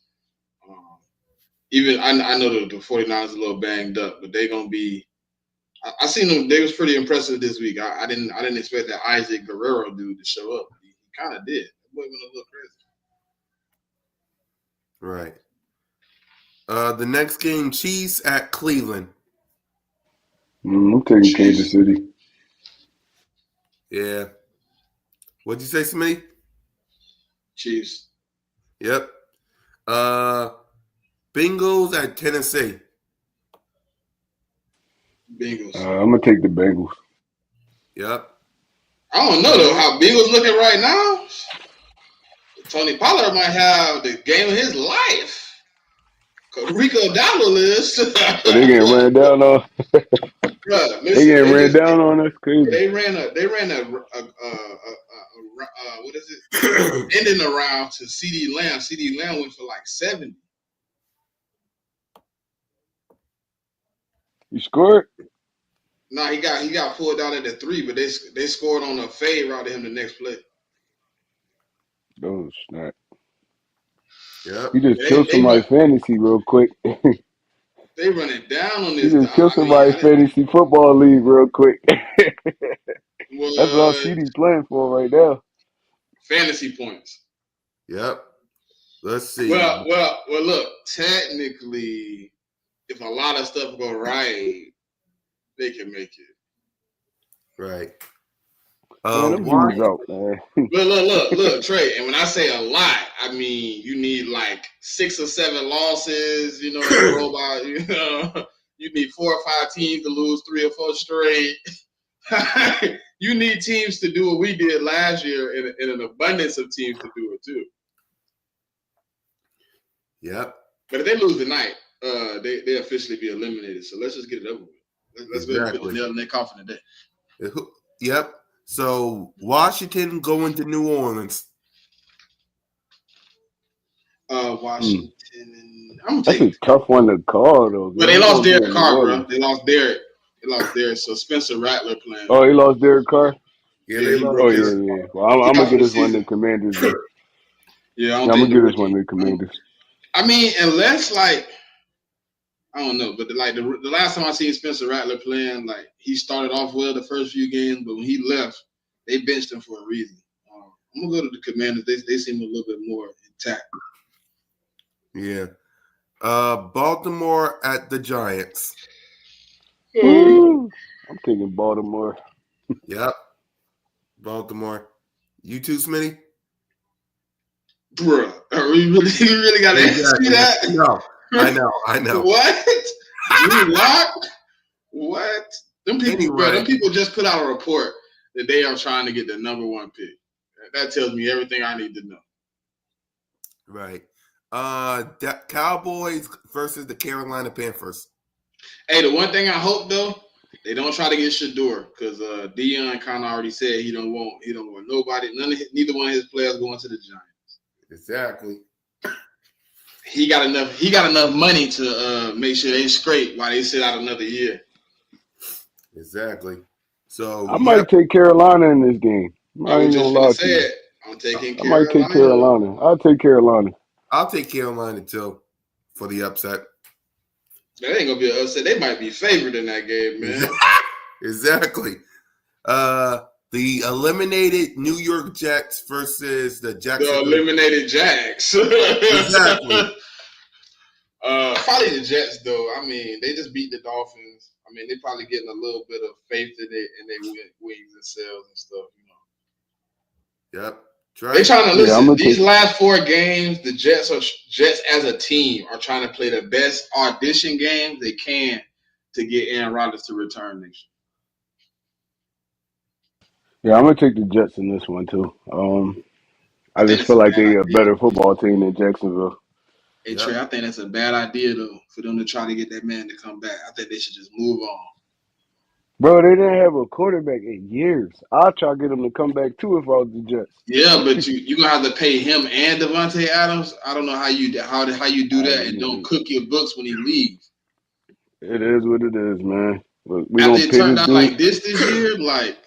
Even I know the 49ers a little banged up, but they're going to be – I seen them. They was pretty impressive this week. I didn't expect that Isaac Guerrero dude to show up. He kind of did. That boy went a little crazy. Right. The next game, Chiefs at Cleveland. I'm taking Kansas City. Yeah. What'd you say, Smitty? Chiefs. Yep. Bengals at Tennessee. Bengals. I'm going to take the Bengals. Yep. I don't know, though, how Bengals looking right now. Tony Pollard might have the game of his life. Rico Dowdle is. They getting ran down on. Bruh, They getting ran down on us. Crazy. They ran a what is it? Ending around to CD Lamb. CD Lamb went for like 70. You scored? No, he got pulled out at the 3, but they scored on a fade route to him the next play. Oh, snap. Yep. You just killed somebody's fantasy real quick. They running down on this. You just killed somebody's fantasy football league real quick. That's all CD's playing for right now. Fantasy points. Yep. Let's see. Well, look, technically, if a lot of stuff go right, they can make it. Right. Man, them dudes out, man. Look, Trey. And when I say a lot, I mean you need like 6 or 7 losses. You need 4 or 5 teams to lose 3 or 4 straight. You need teams to do what we did last year, and an abundance of teams to do it too. Yep. But if they lose tonight, they officially be eliminated. So let's just get it over with. Let's go and put the Exactly. nail in their coffin today. Yep. So Washington going to New Orleans. Washington. I'm gonna That's take a it. tough one to call though. But Cause they who lost gonna be Derek in New Carr, bro. Orleans? They lost Derek. They lost Derek. So Spencer Rattler playing. Oh, he lost Derek Carr. Yeah, Yeah, they he lost Oh broke his. yeah, Derek yeah. Carr. Well, He I'm gonna out for get the this one to season. Commanders then. Yeah, I Yeah, don't I'm think gonna the get this one rookie. to Commanders. I mean, unless like I don't know, but the last time I seen Spencer Rattler playing, like he started off well the first few games, but when he left, they benched him for a reason. I'm gonna go to the Commanders. They seem a little bit more intact. Yeah. Baltimore at the Giants. Woo! I'm taking Baltimore. Yep. Baltimore. You too, Smitty? Bruh, you really gotta ask me Exactly. that? No. I know. What? Drew Lock? What? Them people, bro. Anyway. Them people just put out a report that they are trying to get the number one pick. That tells me everything I need to know. Right. Cowboys versus the Carolina Panthers. Hey, the one thing I hope though, they don't try to get Shador because Dion kind of already said he don't want nobody, neither one of his players going to the Giants. Exactly. He got enough money to make sure they scrape while they sit out another year. Exactly. So I might take Carolina in this game. I I was ain't gonna just gonna lie to say you. it. I'm taking I might take Carolina. Carolina. I'll take Carolina. I'll take Carolina too for the upset. That ain't gonna be an upset. They might be favored in that game, man. Exactly. The eliminated New York Jets versus the The Jacksonville. eliminated Jags. Exactly. Probably the Jets, though. I mean, they just beat the Dolphins. I mean, they probably getting a little bit of faith in their wings and cells and stuff. Yep. They trying to Yeah, I'm listen. gonna These take. last 4 games, the Jets as a team are trying to play the best audition games they can to get Aaron Rodgers to return next Yeah, I'm gonna take the Jets in this one too. year. I I think just that's feel a like bad they a idea. better football team than Jacksonville. Hey Yep. Trey, I think that's a bad idea though for them to try to get that man to come back. I think they should just move on. Bro, they didn't have a quarterback in years. I'll try to get them to come back too if I was the Jets. Yeah, but you're gonna have to pay him and Devontae Adams. I don't know how you do that and don't cook your books when he leaves. It is what it is, man. Look, we After gonna it pay turned this out dude. like this year, like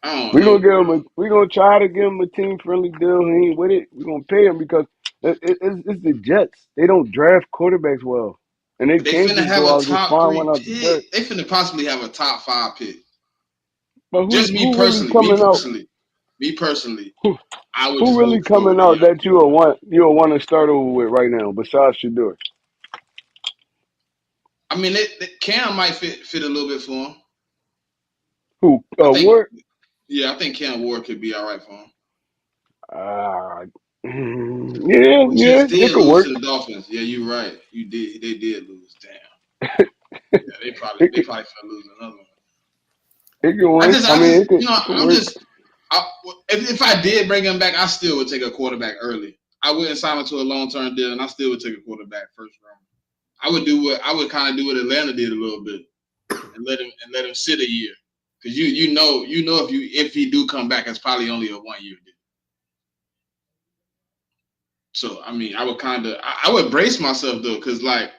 I don't We know, gonna give him bro. a. We gonna try to give him a team friendly deal. He ain't with it. We gonna pay him because it's the Jets. They don't draft quarterbacks well, and they But they can't finna just have go a out and just top find 3 one out the dirt. pick. They finna possibly have a top 5 pick. But Just me who really personally, me coming out? personally, me personally. Who, I would who just really move forward coming with a out young that quarterback. you'll want to start over with right now besides Shador? I mean, Cam might fit a little bit for him. Who? I think, Ward? yeah, I think Cam Ward could be all right for him. Uh, yeah, We yeah, just it did could lose work. to the Dolphins. Yeah, you're right. You did. They did lose. Damn. Yeah, they probably It they could, probably finna lose another one. it could I work. just, I I mean, just, it could I'm work. just. If I did bring him back, I still would take a quarterback early. I wouldn't sign him to a long-term deal, and I still would take a quarterback first round. I would kind of do what Atlanta did a little bit, and let him sit a year, because you know if he do come back, it's probably only a 1-year deal. So I mean, I would brace myself though, because like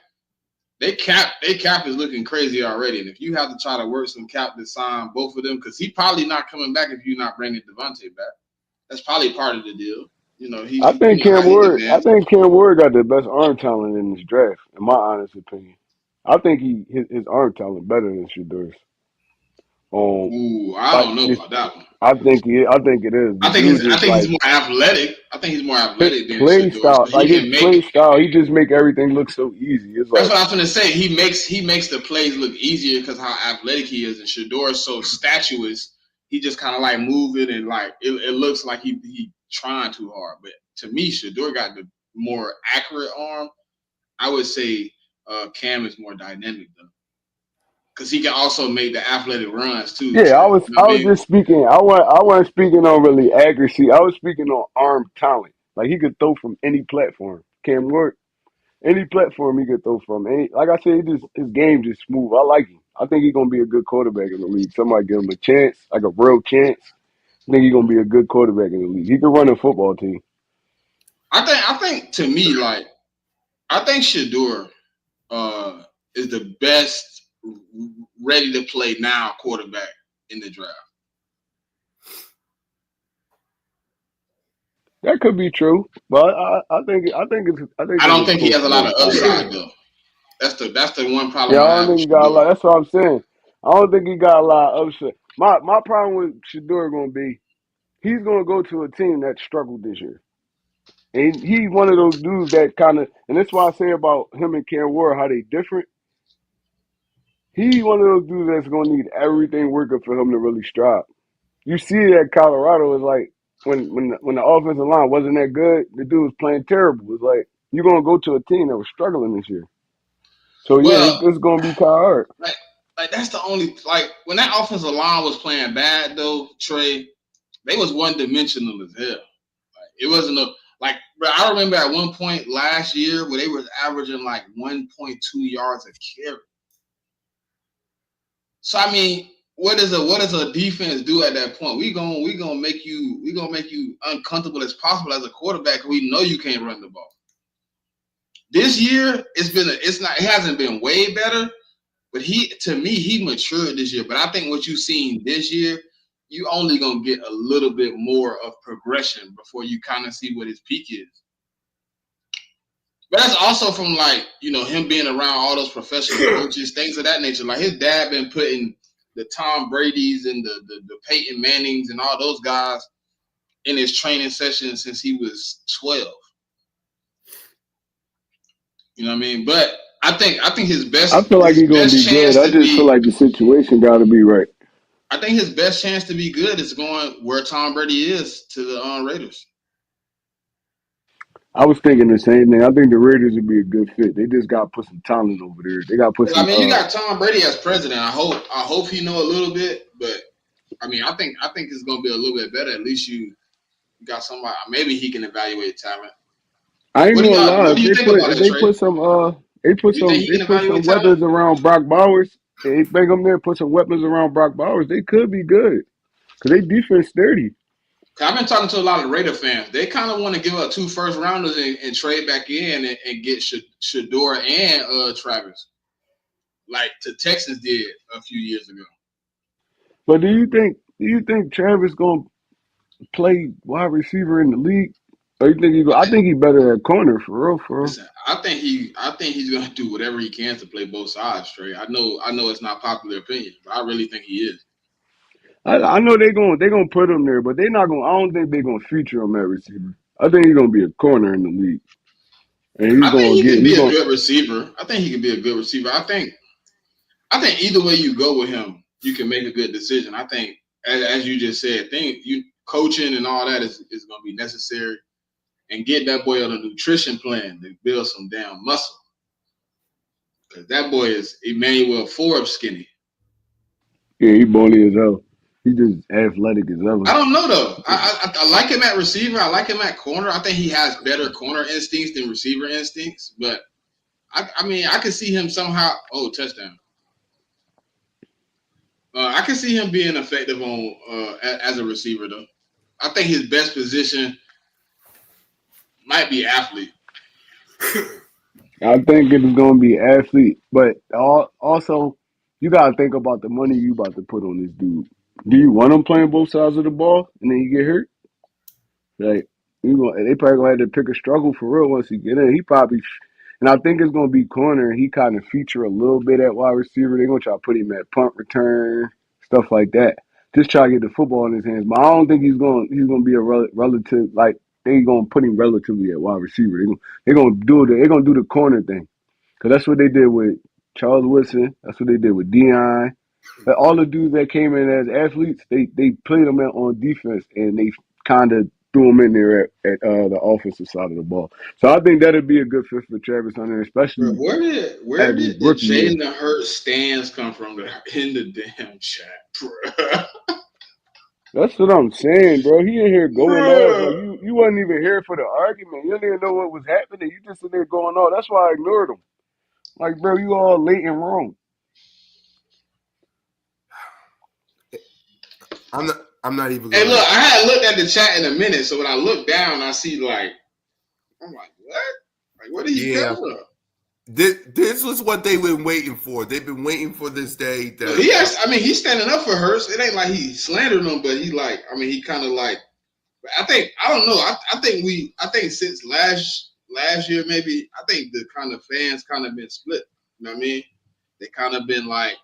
they cap is looking crazy already, and if you have to try to work some cap to sign both of them, because he probably not coming back if you're not bringing Devontae back. That's probably part of the deal. You know, I think how Cam he's Ward. I advanced. think Cam Ward got the best arm talent in this draft, in my honest opinion. I think his arm talent better than Shador's. Ooh, I Like don't know just about that one. I think it is. The dude I just think he's like more athletic. I think he's more his athletic than play Shador, style, so he like his can make. play style. He just make everything look so easy. It's That's like, what I was gonna say. He makes the plays look easier because how athletic he is, and Shador is so statuous. He just kind of like moving and like it looks like he trying too hard. But to me, Shador got the more accurate arm. I would say Cam is more dynamic though, because he can also make the athletic runs too. yeah. Trey, you know I what I was mean? just speaking. I wasn't speaking on really accuracy. I was speaking on arm talent. Like he could throw from any platform. Cam Ward, any platform he could throw from. Any, like I said, his game just smooth. I like him. I think he's gonna be a good quarterback in the league. Somebody give him a chance, like a real chance. I think he's gonna be a good quarterback in the league. He can run a football team. I think to me, like I think Shador is the best ready to play now quarterback in the draft. That could be true, but I think I don't it's think he close has a to lot that of honestly. upside though. That's the one Yeah, problem I I don't have with think he got a Shador. lot. That's what I'm saying. I don't think he got a lot of upset. My problem with Shador gonna be he's gonna go to a team that struggled this year. And he's one of those dudes that kind of, and that's why I say about him and Cam Ward how they different. He's one of those dudes that's gonna need everything working for him to really strive. You see that Colorado is like when the offensive line wasn't that good, the dude was playing terrible. It's like you're gonna go to a team that was struggling this year. So yeah, Well, it's gonna be kind of hard. like like that's the only like when that offensive line was playing bad though, Trey, they was one dimensional as hell. Like it wasn't a like bro, I remember at one point last year where they was averaging like 1.2 yards a carry. So I mean, what does a defense do at that point? We gonna make you uncomfortable as possible as a quarterback. We know you can't run the ball. This year, it hasn't been way better, but he matured this year. But I think what you've seen this year, you only gonna get a little bit more of progression before you kind of see what his peak is. But that's also from like, him being around all those professional coaches, things of that nature. Like his dad been putting the Tom Brady's and the Peyton Mannings and all those guys in his training sessions since he was 12. You know what I mean? But I think I feel like his he's gonna best be good. chance I to just feel be like the situation got to be right. I think his best chance to be good is going where Tom Brady is to the Raiders. I was thinking the same thing. I think the Raiders would be a good fit. They just got to put some talent over there. They got to put I some. mean, you got Tom Brady as president. I hope he know a little bit, but I mean, I think it's gonna be a little bit better. At least you got somebody. Maybe he can evaluate talent. I ain't gonna lie. What do you think about If that, they Trey? put some You think he they can put evaluate some talent? weapons around Brock Bowers. They bring them there, put some weapons around Brock Bowers. They could be good because they defense sturdy. I've been talking to a lot of Raider fans. They kind of want to give up 2 first rounders and trade back in and get Shador and Travis, like the Texans did a few years ago. But do you think Travis gonna play wide receiver in the league? Or you think he go? I I think. think he better at corner for real, for real. Listen, I think he's gonna do whatever he can to play both sides, Trey. I know it's not popular opinion, but I really think he is. I know they gonna put him there, but they not gonna. I don't think they're gonna feature him at receiver. I think he's gonna be a corner in the league, and he's I think gonna he get. can He be a gonna. good receiver. I think he can be a good receiver. I think either way you go with him, you can make a good decision. I think, as you just said, you coaching and all that is going to be necessary, and get that boy on a nutrition plan to build some damn muscle. Because that boy is Emmanuel Forbes skinny. Yeah, he bony as hell. He just athletic as I ever. don't know though. I like him at receiver. I like him at corner. I think he has better corner instincts than receiver instincts. But I mean, I could see him somehow. Oh, touchdown! I can see him being effective on as a receiver though. I think his best position might be athlete. I think it's gonna be athlete, but also you gotta think about the money you about to put on this dude. Do you want him playing both sides of the ball and then you get hurt? Like they probably gonna have to pick a struggle for real once he get in. He probably, and I think it's gonna be corner. He kind of feature a little bit at wide receiver. They're gonna try to put him at punt return, stuff like that. Just try to get the football in his hands. But I don't think he's gonna be a relative like they gonna put him relatively at wide receiver. They're gonna do the corner thing because that's what they did with Charles Woodson. That's what they did with Dion. All the dudes that came in as athletes, they played them on defense and they kind of threw them in there at the offensive side of the ball. So I think that'd be a good fit for Travis Hunter, Bro, especially where as his did the rookie year. Jalen Hurts stands come from in the damn chat, bro? That's what I'm saying, bro. He in here going off like Bro. you wasn't even here for the argument. You didn't even know what was happening. You just in there going off. That's why I ignored him. Like, bro, you all late and wrong. I'm not even Hey, gonna. look, I had looked at the chat in a minute, so when I look down, I see like, I'm like, what? Like, where did he Yeah. come from? This was what they've been waiting for. They've been waiting for this day. No, That he's standing up for Hurst. It ain't like he slandered him, but he kind of like. I don't know. I think since last year maybe, I think the kind of fans kind of been split. You know what I mean? They kind of been like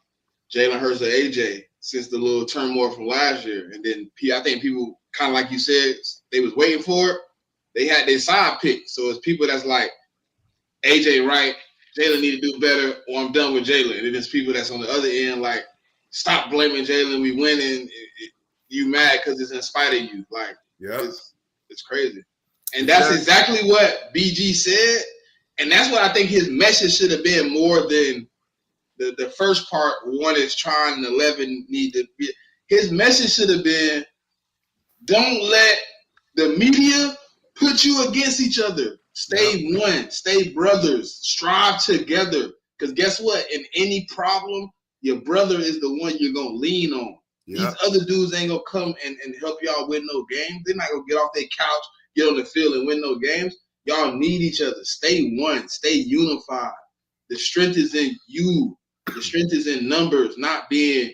Jalen Hurts or AJ since the little turmoil from last year, and then I think people kind of like you said they was waiting for it. They had their side pick, so it's people that's like AJ right, Jalen need to do better, or I'm done with Jalen. And then there's people that's on the other end like, stop blaming Jalen, we winning. You mad because it's in spite of you. Like, Yep. it's crazy. And that's exactly what BG said. And that's what I think his message should have been more than the first part. One is trying and 11 need to be. His message should have been, don't let the media put you against each other. Stay one. Stay brothers. Strive together. Because guess what? In any problem, your brother is the one you're going to lean on. Yep. These other dudes ain't going to come and help y'all win no games. They're not going to get off their couch, get on the field, and win no games. Y'all need each other. Stay one. Stay unified. The strength is in you. The strength is in numbers, not being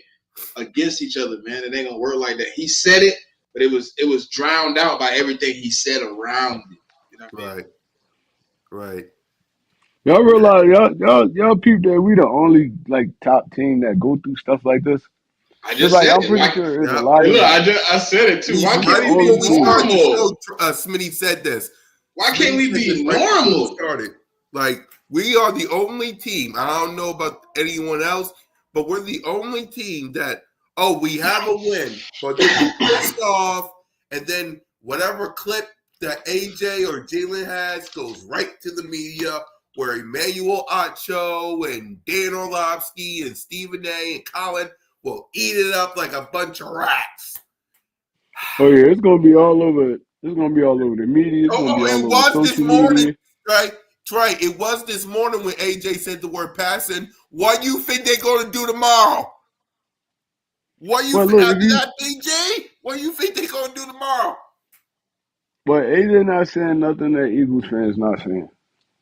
against each other, man. It ain't going to work like that. He said it, but it was drowned out by everything he said around it. You know what I mean? Right. Y'all realize y'all people that we the only like top team that go through stuff like this. I just said I'm pretty sure there's a lot of. Look, I said it too. Why can't we Before be we started the normal? show, Smitty said this. Why can't we be normal? Like, we are the only team. I don't know about anyone else, but we're the only team that, we have a win, but then we pissed off, and then whatever clip that AJ or Jalen has goes right to the media, where Emmanuel Acho and Dan Orlovsky and Stephen A. and Colin will eat it up like a bunch of rats. Oh yeah, it's gonna be all over. It's gonna be all over the media. It's gonna be all over social media. Right? Right. It was this morning when AJ said the word passing. What do you think they're going to do tomorrow? What do you think after that, BJ? What do you think they're going to do tomorrow? But AJ not saying nothing that Eagles fans not saying.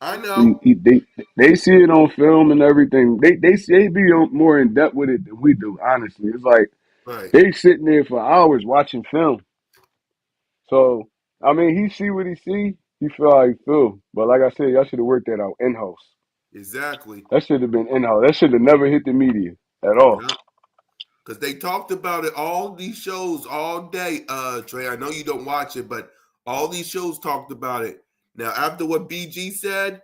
I know. They see it on film and everything. They be more in depth with it than we do. Honestly, it's like they sitting there for hours watching film. So I mean, he see what he see. He feel how he feel. But like I said, y'all should have worked that out in house. Exactly. That should have been in house. That should have never hit the media at all. Because they talked about it all these shows all day. Trey, I know you don't watch it, but all these shows talked about it. Now, after what BG said,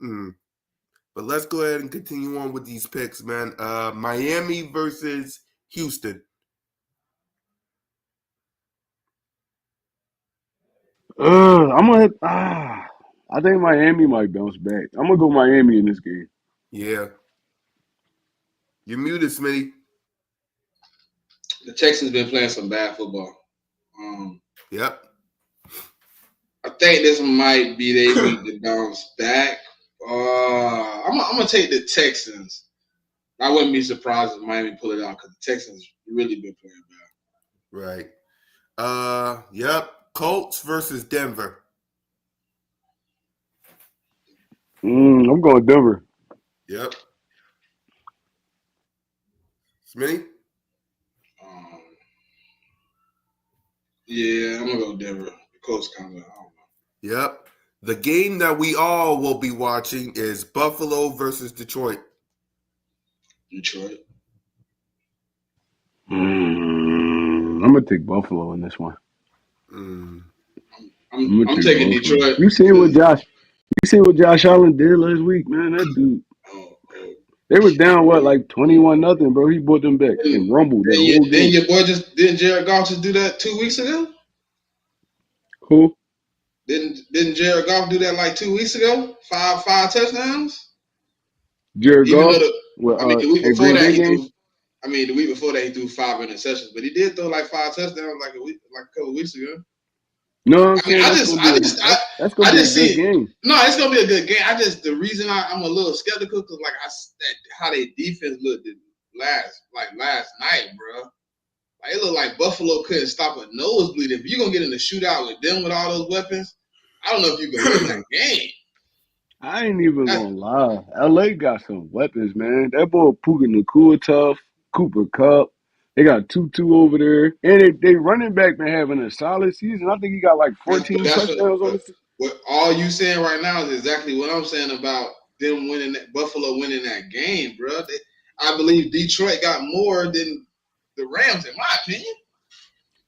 but let's go ahead and continue on with these picks, man. Miami versus Houston. I think Miami might bounce back. I'm gonna go Miami in this game. Yeah. You're muted, Smitty. The Texans been playing some bad football. Yep. I think this might be their week to bounce back. I'm gonna take the Texans. I wouldn't be surprised if Miami pull it out because the Texans really been playing bad. Right. Yep. Colts versus Denver. I'm going Denver. Yep. Smitty? Yeah, I'm gonna go Denver. The Colts kind of. I don't know. Yep. The game that we all will be watching is Buffalo versus Detroit. Detroit. I'm gonna take Buffalo in this one. I'm taking Buffalo. Detroit. You seen what Josh Allen did last week, man? That dude. They was down like 21-0, bro. He brought them back and rumbled that whole game. Didn't Jared Goff just do that 2 weeks ago? Who? Didn't Jared Goff do that like 2 weeks ago? Five touchdowns. Jared Goff. The week before that he threw 5 interceptions, but he did throw like 5 touchdowns like a couple weeks ago. No, I'm saying that's gonna be a good game. No, it's gonna be a good game. The reason I'm a little skeptical because how their defense looked last night, bro. Like, it looked like Buffalo couldn't stop a nosebleed. If you're gonna get in a shootout with them with all those weapons, I don't know if you can win that game. I ain't even gonna lie. LA got some weapons, man. That boy Puka Nakua tough, Cooper Cup. They got Tutu over there. And they running back been having a solid season. I think he got like 14 That's touchdowns on the season. what all you saying right now is exactly what I'm saying about them winning Buffalo winning that game, bro. I believe Detroit got more than the Rams, in my opinion.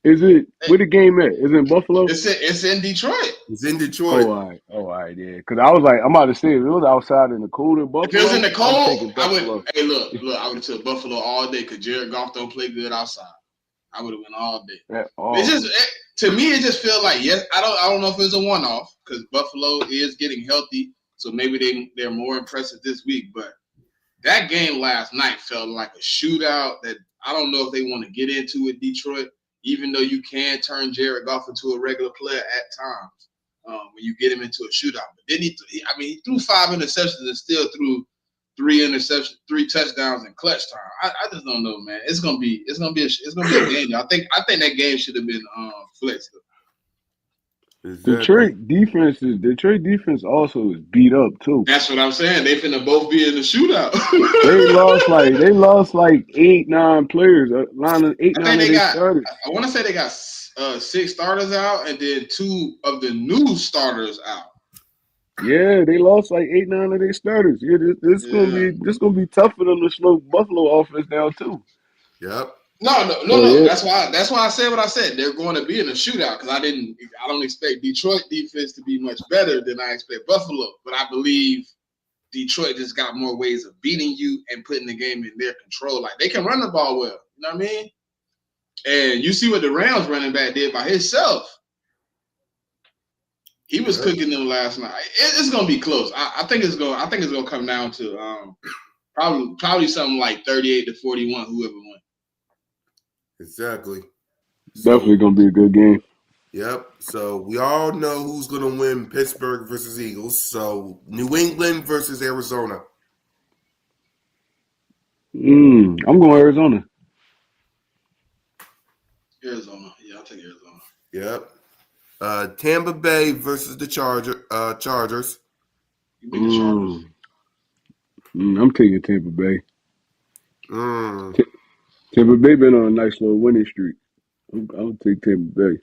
Is it where the game at? Is it in Buffalo? It's in Detroit. It's in Detroit. All right, yeah. Because I was like, I'm about to say if it was outside in the cold in If it was in Buffalo, the I'm cold, taking I Buffalo. would. Hey, look, I would have took Buffalo all day because Jared Goff don't play good outside. I would have went all day. It's just to me, it just feels like yes. I don't know if it's a one-off because Buffalo is getting healthy, so maybe they're more impressive this week. But that game last night felt like a shootout that I don't know if they want to get into with Detroit, even though you can turn Jared Goff into a regular player at times when you get him into a shootout. But then he threw 5 interceptions and still threw 3 touchdowns in clutch time. I just don't know, man. It's gonna be a game. I think that game should have been flexed. Exactly. Detroit defense also is beat up too. That's what I'm saying. They finna both be in the shootout. They lost like 8-9 players. 8-9 of their starters. I want to say they got 6 starters out, and then 2 of the new starters out. Yeah, they lost like 8-9 of their starters. Yeah, this gonna be tough for them to slow Buffalo offense down too. Yep. No. That's why I said what I said. They're going to be in a shootout because I don't expect Detroit defense to be much better than I expect Buffalo. But I believe Detroit just got more ways of beating you and putting the game in their control. Like they can run the ball well. You know what I mean? And you see what the Rams running back did by himself. He was cooking them last night. It's gonna be close. I think it's gonna come down to probably something like 38-41. Whoever wins. Exactly. Definitely gonna be a good game. Yep. So we all know who's gonna win Pittsburgh versus Eagles. So New England versus Arizona. I'm going Arizona. Arizona. Yeah, I'll take Arizona. Yep. Tampa Bay versus the Chargers. You beat the Chargers. I'm taking Tampa Bay. Mm. Tampa Bay been on a nice little winning streak. I'll take Tampa Bay.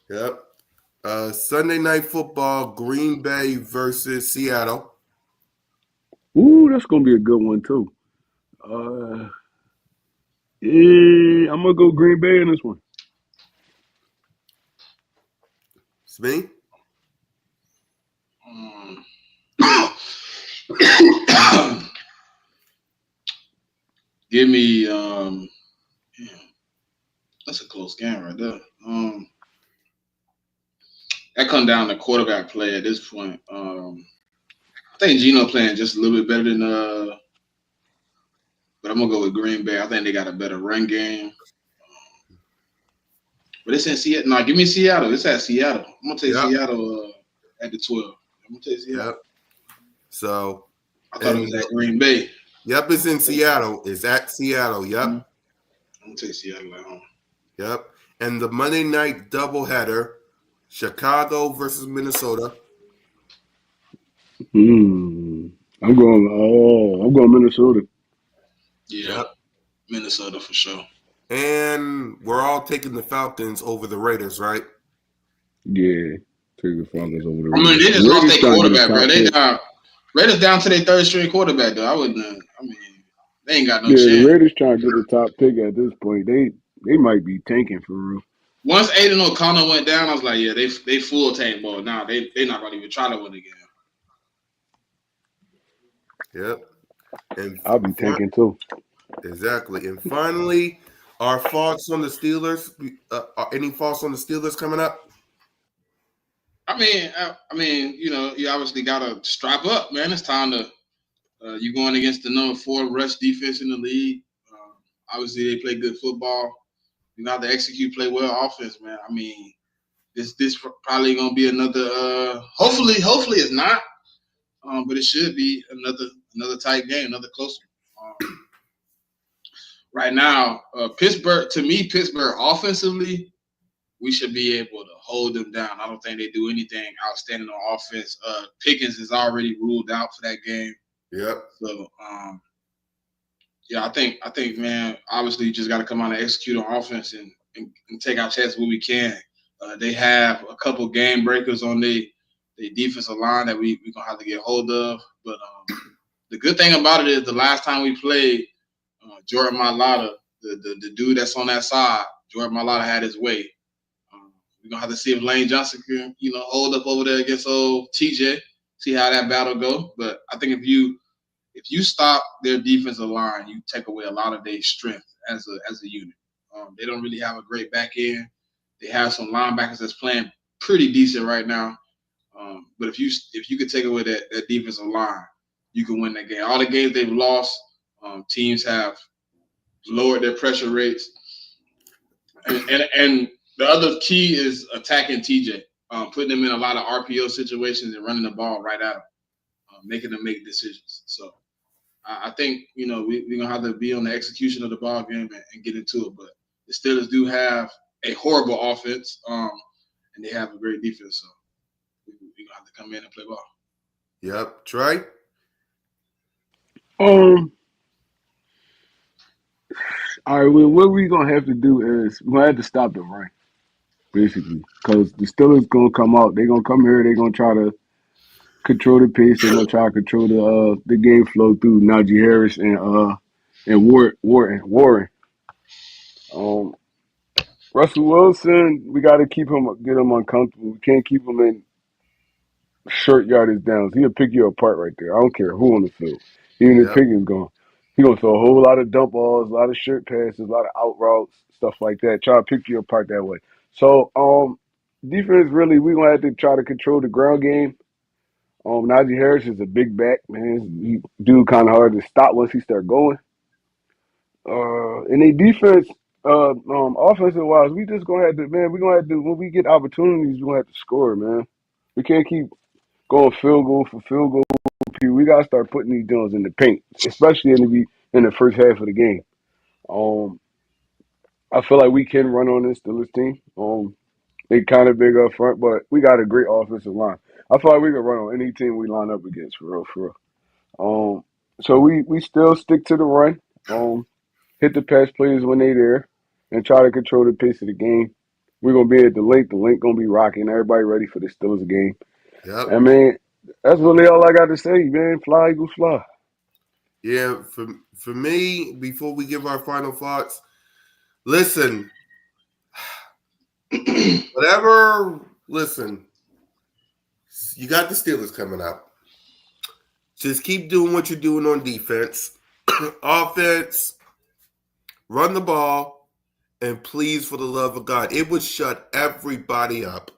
Yep. Sunday Night Football, Green Bay versus Seattle. Ooh, that's gonna be a good one too. Yeah, I'm gonna go Green Bay in this one. It's me. Give me that's a close game right there. That come down to quarterback play at this point. I think Geno playing just a little bit better than but I'm gonna go with Green Bay. I think they got a better run game. But it's in Seattle. No, give me Seattle. It's at Seattle. I'm gonna take Seattle at the 12. I'm gonna take Seattle. Yep. So I thought it was at Green Bay. Yep, it's in Seattle. It's at Seattle. Yep. I'm gonna take Seattle at home. Yep. And the Monday night doubleheader, Chicago versus Minnesota. I'm going Minnesota. Yeah. Yep. Minnesota for sure. And we're all taking the Falcons over the Raiders, right? Yeah, take the Falcons over the Raiders. I mean, they just lost their quarterback, bro. Raiders down to their 3rd string quarterback, though. I wouldn't. They ain't got no chance. The Raiders trying to get the top pick at this point. They might be tanking for real. Once Aiden O'Connell went down, I was like, yeah, they full tank ball. Now they not gonna even try to win again. Yep. And I'll be tanking too. Exactly. And finally, our thoughts on the Steelers. Any thoughts on the Steelers coming up? I mean, you obviously gotta strap up, man. It's time to. You're going against the number 4 rush defense in the league. Obviously, they play good football. You have to execute, play well offense, man. I mean, this probably gonna be another. Hopefully it's not. But it should be another tight game, another close one. right now, Pittsburgh, to me, Pittsburgh offensively, we should be able to hold them down. I don't think they do anything outstanding on offense. Pickens is already ruled out for that game. Yep. So, yeah, I think, man, obviously you just got to come out and execute on offense and take our chances where we can. They have a couple game breakers on the defensive line that we're going to have to get hold of. But the good thing about it is the last time we played, Jordan Mailata, the dude that's on that side, Jordan Mailata had his way. We're going to have to see if Lane Johnson can, hold up over there against old TJ, see how that battle go. But I think if you stop their defensive line, you take away a lot of their strength as a unit. They don't really have a great back end. They have some linebackers that's playing pretty decent right now. But if you could take away that defensive line, you can win that game. All the games they've lost, teams have lowered their pressure rates. And the other key is attacking TJ, putting them in a lot of RPO situations and running the ball right at him, making them make decisions. So I think, we're going to have to be on the execution of the ball game and get into it. But the Steelers do have a horrible offense, and they have a great defense. So we're going to have to come in and play ball. Yep. Trey? All right, well, what we're going to have to do is we're going to have to stop the run, basically, because the Steelers going to come out. They're going to come here. They're going to try to control the pace. They're going to try to control the game flow through Najee Harris and Warren. Russell Wilson, we got to get him uncomfortable. We can't keep him in short yardage downs. He'll pick you apart right there. I don't care who on the field. Even if Pickens gone. He's going to throw a whole lot of dump balls, a lot of short passes, a lot of out routes, stuff like that. Try to pick you apart that way. So, defense, really, we're going to have to try to control the ground game. Najee Harris is a big back, man. He dude kind of hard to stop once he start going. And the defense, offensive wise, we just going to have to, man, we're going to have to, when we get opportunities, we're going to have to score, man. We can't keep going field goal for field goal. We gotta start putting these Jones in the paint, especially in the first half of the game. I feel like we can run on this Steelers team. They kind of big up front, but we got a great offensive line. I feel like we can run on any team we line up against, for real. So we still stick to the run. Hit the pass plays when they there, and try to control the pace of the game. We're gonna be at the link. The link gonna be rocking. Everybody ready for the Steelers game. Yep. I mean, that's really all I got to say, man. Fly, Eagles, fly. Yeah, for me, before we give our final thoughts, listen, you got the Steelers coming up. Just keep doing what you're doing on defense. Offense, run the ball, and please, for the love of God, it would shut everybody up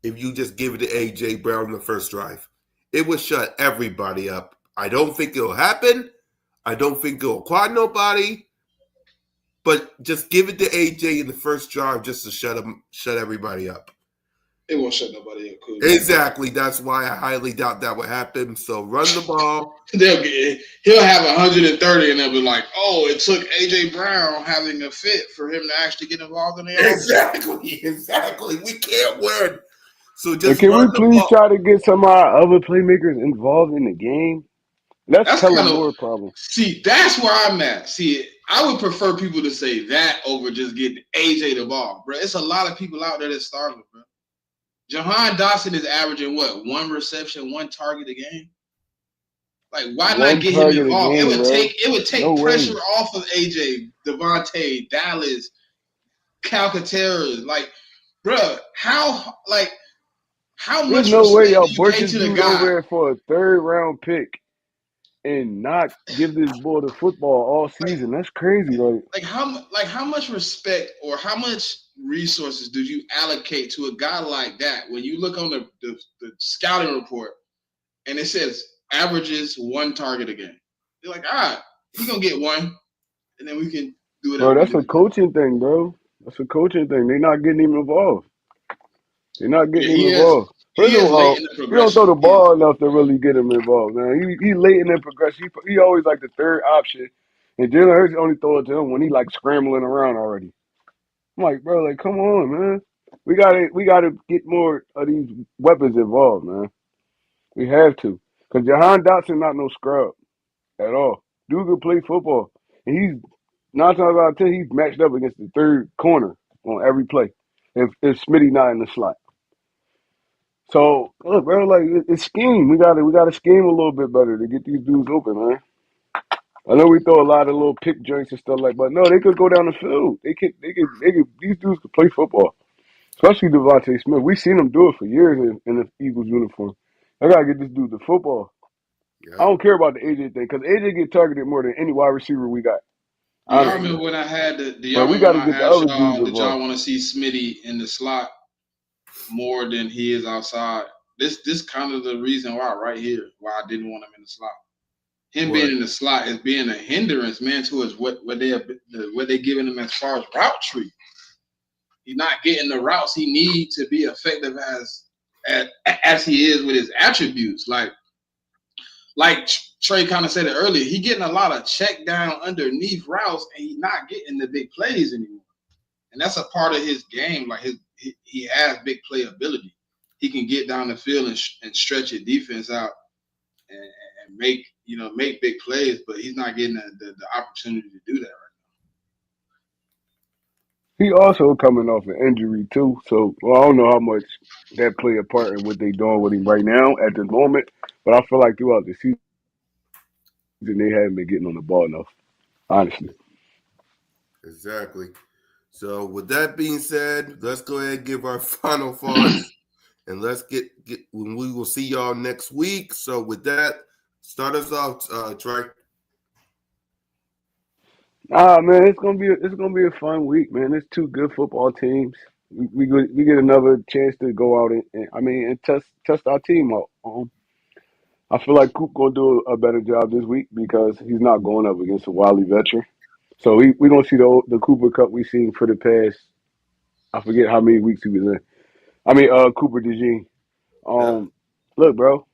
if you just give it to A.J. Brown in the first drive. It would shut everybody up. I don't think it'll happen. I don't think it'll quad nobody. But just give it to A.J. in the first drive just to shut everybody up. It won't shut nobody up. Cool. Exactly. That's why I highly doubt that would happen. So run the ball. He'll have 130 and they'll be like, oh, it took A.J. Brown having a fit for him to actually get involved in the offense. Exactly. We can't win. So just can we run the please ball. try to get some of our other playmakers involved in the game? That's Kellen Moore's problem. See, that's where I'm at. See, I would prefer people to say that over just getting AJ the ball, bro. It's a lot of people out there that's starving, bro. Jahan Dotson is averaging what? 1 reception, 1 target a game. Like, why not get him involved? It would take pressure off of AJ, Devontae, Dallas, Calcaterra. Like, bro, how There's much no way respect y'all do you push pay this to the dude guy? over there for a 3rd round pick and not give this boy the football all season? That's crazy. Like how much respect or how much resources do you allocate to a guy like that when you look on the scouting report and it says averages 1 target a game? You're like, all right, he's gonna get 1, and then we can do it. Bro, that's a coaching thing, bro. That's a coaching thing. They're not getting him involved. They're not getting him involved. First of all, he don't throw the ball enough to really get him involved, man. He late in the progression. He always like the 3rd option. And Jalen Hurts only throw it to him when he like scrambling around already. I'm like, bro, like, come on, man. We gotta get more of these weapons involved, man. We have to. Because Jahan Dotson not no scrub at all. Dude can play football. And he's 9 times out of 10, he's matched up against the third corner on every play. If Smitty not in the slot. So look, bro, like it's scheme. We gotta scheme a little bit better to get these dudes open, man. I know we throw a lot of little pick joints and stuff like, but no, they could go down the field. They could. These dudes could play football, especially Devontae Smith. We seen him do it for years in the Eagles uniform. I gotta get this dude to football. I Yep. don't care about the AJ thing because AJ get targeted more than any wide receiver we got, Do y'all Yeah. honestly. remember when I had the? Do y'all But we remember got when to I get the asked other dudes y'all? Did y'all involved. want to see Smitty in the slot more than he is outside? This kind of the reason why right here why I didn't want him in the slot. Him being What? in the slot is being a hindrance, man, towards what they giving him as far as route tree. He's not getting the routes he needs to be effective as he is with his attributes. Like Trey kind of said it earlier, he getting a lot of check down underneath routes, and he's not getting the big plays anymore. And that's a part of his game. Like he has big play ability. He can get down the field and stretch your defense out and make big plays, but he's not getting the opportunity to do that He also coming off an injury too, so I don't know how much that play a part in what they doing with him right now at the moment. But I feel like throughout the season they haven't been getting on the ball enough, honestly. Exactly. So with that being said, let's go ahead and give our final thoughts, and let's get when we will see y'all next week. So with that, start us off, Trey. Man, it's gonna be a fun week, man. It's two good football teams. We get another chance to go out and test our team out. I feel like Coop gonna do a better job this week because he's not going up against a wily veteran. So we gonna see the Cooper Cup we seen for the past. I forget how many weeks he was in. Cooper DeJean. Yeah. Look, bro,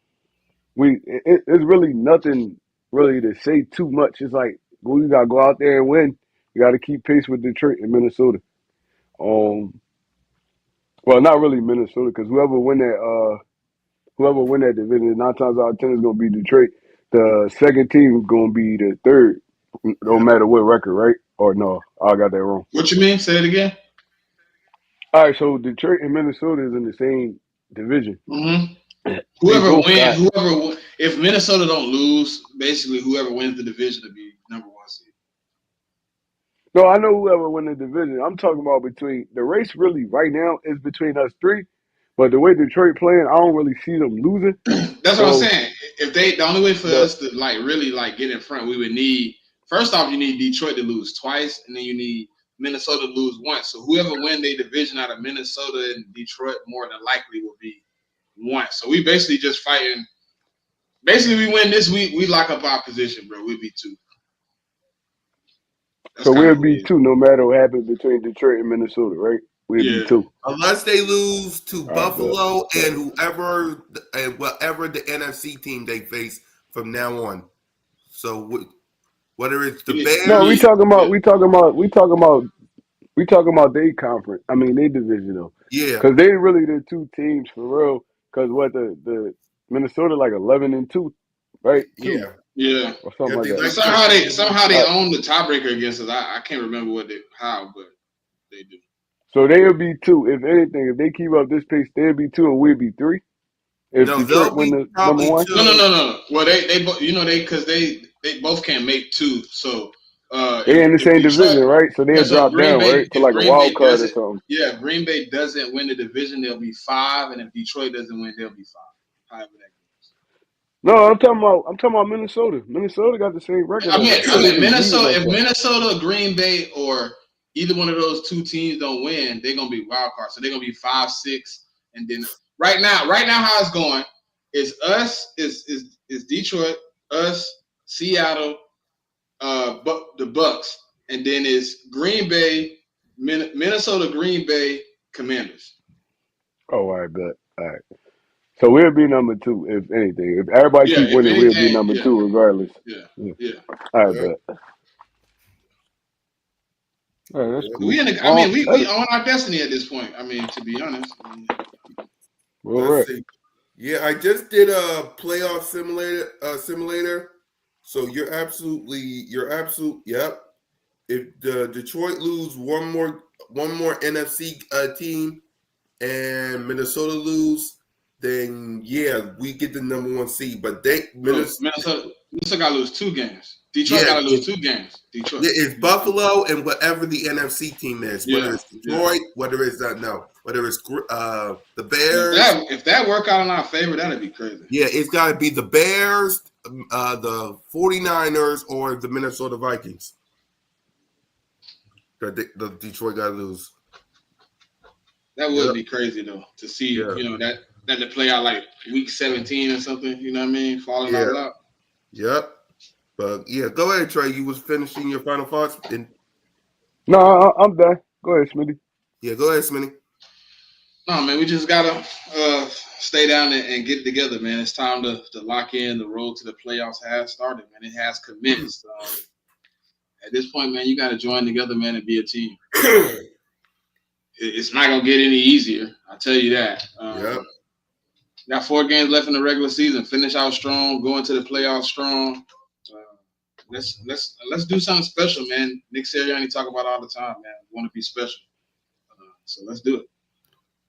it's really nothing really to say too much. It's like we gotta go out there and win. We gotta keep pace with Detroit and Minnesota. Um, well, not really Minnesota because whoever win that division 9 times out of 10 is gonna be Detroit. The second team is gonna be the third, no Yeah. matter what record, right? Or no, I got that wrong. what you mean? Say it again. All right, so Detroit and Minnesota is in the same division. Mm-hmm. They both got If Minnesota don't lose, basically whoever wins the division will be number one seed. no. I know whoever win the division. I'm talking about between the race. Really, right now is between us three. But the way Detroit playing, I don't really see them losing. That's what I'm So saying. If the only way for the us to really get in front, we would need first off you need Detroit to lose twice, and then you need Minnesota to lose once. So whoever win their division out of Minnesota and Detroit more than likely will be once. So we basically just fighting. Basically, we win this week, we lock up our position, bro. We'll be two. That's so kind we'll of what it be is. two no matter what happens between Detroit and Minnesota, right? We'll be Yeah. two. Unless they lose to All right, bet. Buffalo Bet. and whoever and whatever the NFC team they face from now on. So whether it's the No, we Bears, talking about Yeah. we talking about we talking about we talking about their conference. I mean, their division though, yeah, because they really the two teams for real. Because what the Minnesota like 11-2, right? Two yeah, Yeah. or something yeah, like they that. And like to somehow they hold on. somehow they Uh, own the tiebreaker against us. I can't remember how, but they do. so they'll be two. If anything, if they keep up this pace, they'll be two and we'll be three. If No, Detroit they'll win be the number probably one. two. No. Well, they both because they both can't make two. So They in the if same Detroit, division, right? So yeah, they'll so drop down, right, to If like a Green wild Bay card or doesn't, something. yeah, if Green Bay doesn't win the division, they'll be five, and if Detroit doesn't win, they'll be five. However that No, I'm talking about Minnesota. Minnesota got the same goes. record I as mean, us. They just beating us If though. Minnesota, Green Bay, or either one of those two teams don't win, they're gonna be wild cards. So they're gonna be 5-6, and then right now, how it's going is us is Detroit, us, Seattle, the Bucks, and then it's Green Bay, Minnesota, Green Bay, Commanders. Oh, all right, bet. All right. So we'll be number two if anything. If everybody Yeah, keep if winning, we'll be anything, number yeah, two regardless. yeah, Yeah. yeah. All right, Yeah. bet. Yeah, that's cool. We in the, I mean, we own our destiny at this point. I mean, to be honest. I mean, Well, Let's right. see. Yeah, I just did a playoff simulator. So you're absolute. Yep. If the Detroit lose one more NFC team and Minnesota lose, then yeah, we get the number 1 seed. But so Minnesota got to lose 2 games. Detroit yeah, got to lose 2 games. Detroit. yeah, it's Buffalo and whatever the NFC team is, whether Yeah, it's Detroit, whether it's the If Bears. that work out in our favor, that'd be crazy. Yeah, it's got to be the Bears, the 49ers, or the Minnesota Vikings. The Detroit got to lose. That would be crazy though to see. Yeah. You know that to play out like week 17 or something. You know what I mean? Falling out loud. Yep. But yeah, go ahead, Trey. You was finishing your final thoughts. No, I'm done. Go ahead, Smitty. Yeah, go ahead, Smitty. No, man, we just gotta stay down and get together, man. It's time to lock in. The road to the playoffs has started, man. It has commenced. At this point, man, you got to join together, man, and be a team. It's not gonna get any easier. I'll tell you that. Yep. Got 4 games left in the regular season. Finish out strong. Go into the playoffs strong. Let's do something special, man. Nick Sirianni talk about all the time, man. We want to be special. So let's do it.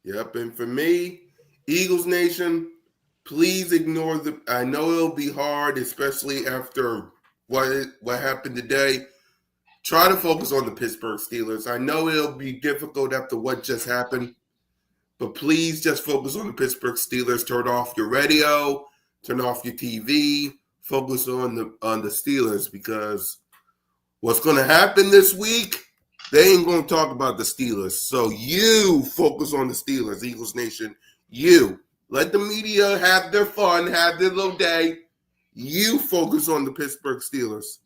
Yep. And for me, Eagles Nation, please ignore I know it'll be hard, especially after what happened today. Try to focus on the Pittsburgh Steelers. I know it'll be difficult after what just happened, but please just focus on the Pittsburgh Steelers. Turn off your radio, turn off your TV, focus on the Steelers, because what's going to happen this week, they ain't going to talk about the Steelers. So you focus on the Steelers, Eagles Nation. You let the media have their fun, have their little day. You focus on the Pittsburgh Steelers.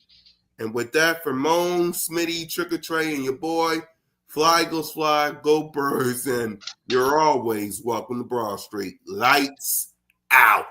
And with that, for Moan, Smitty, Trick Trey, and your boy, fly, Eagles, fly, go Birds, and you're always welcome to Broad Street. Lights out.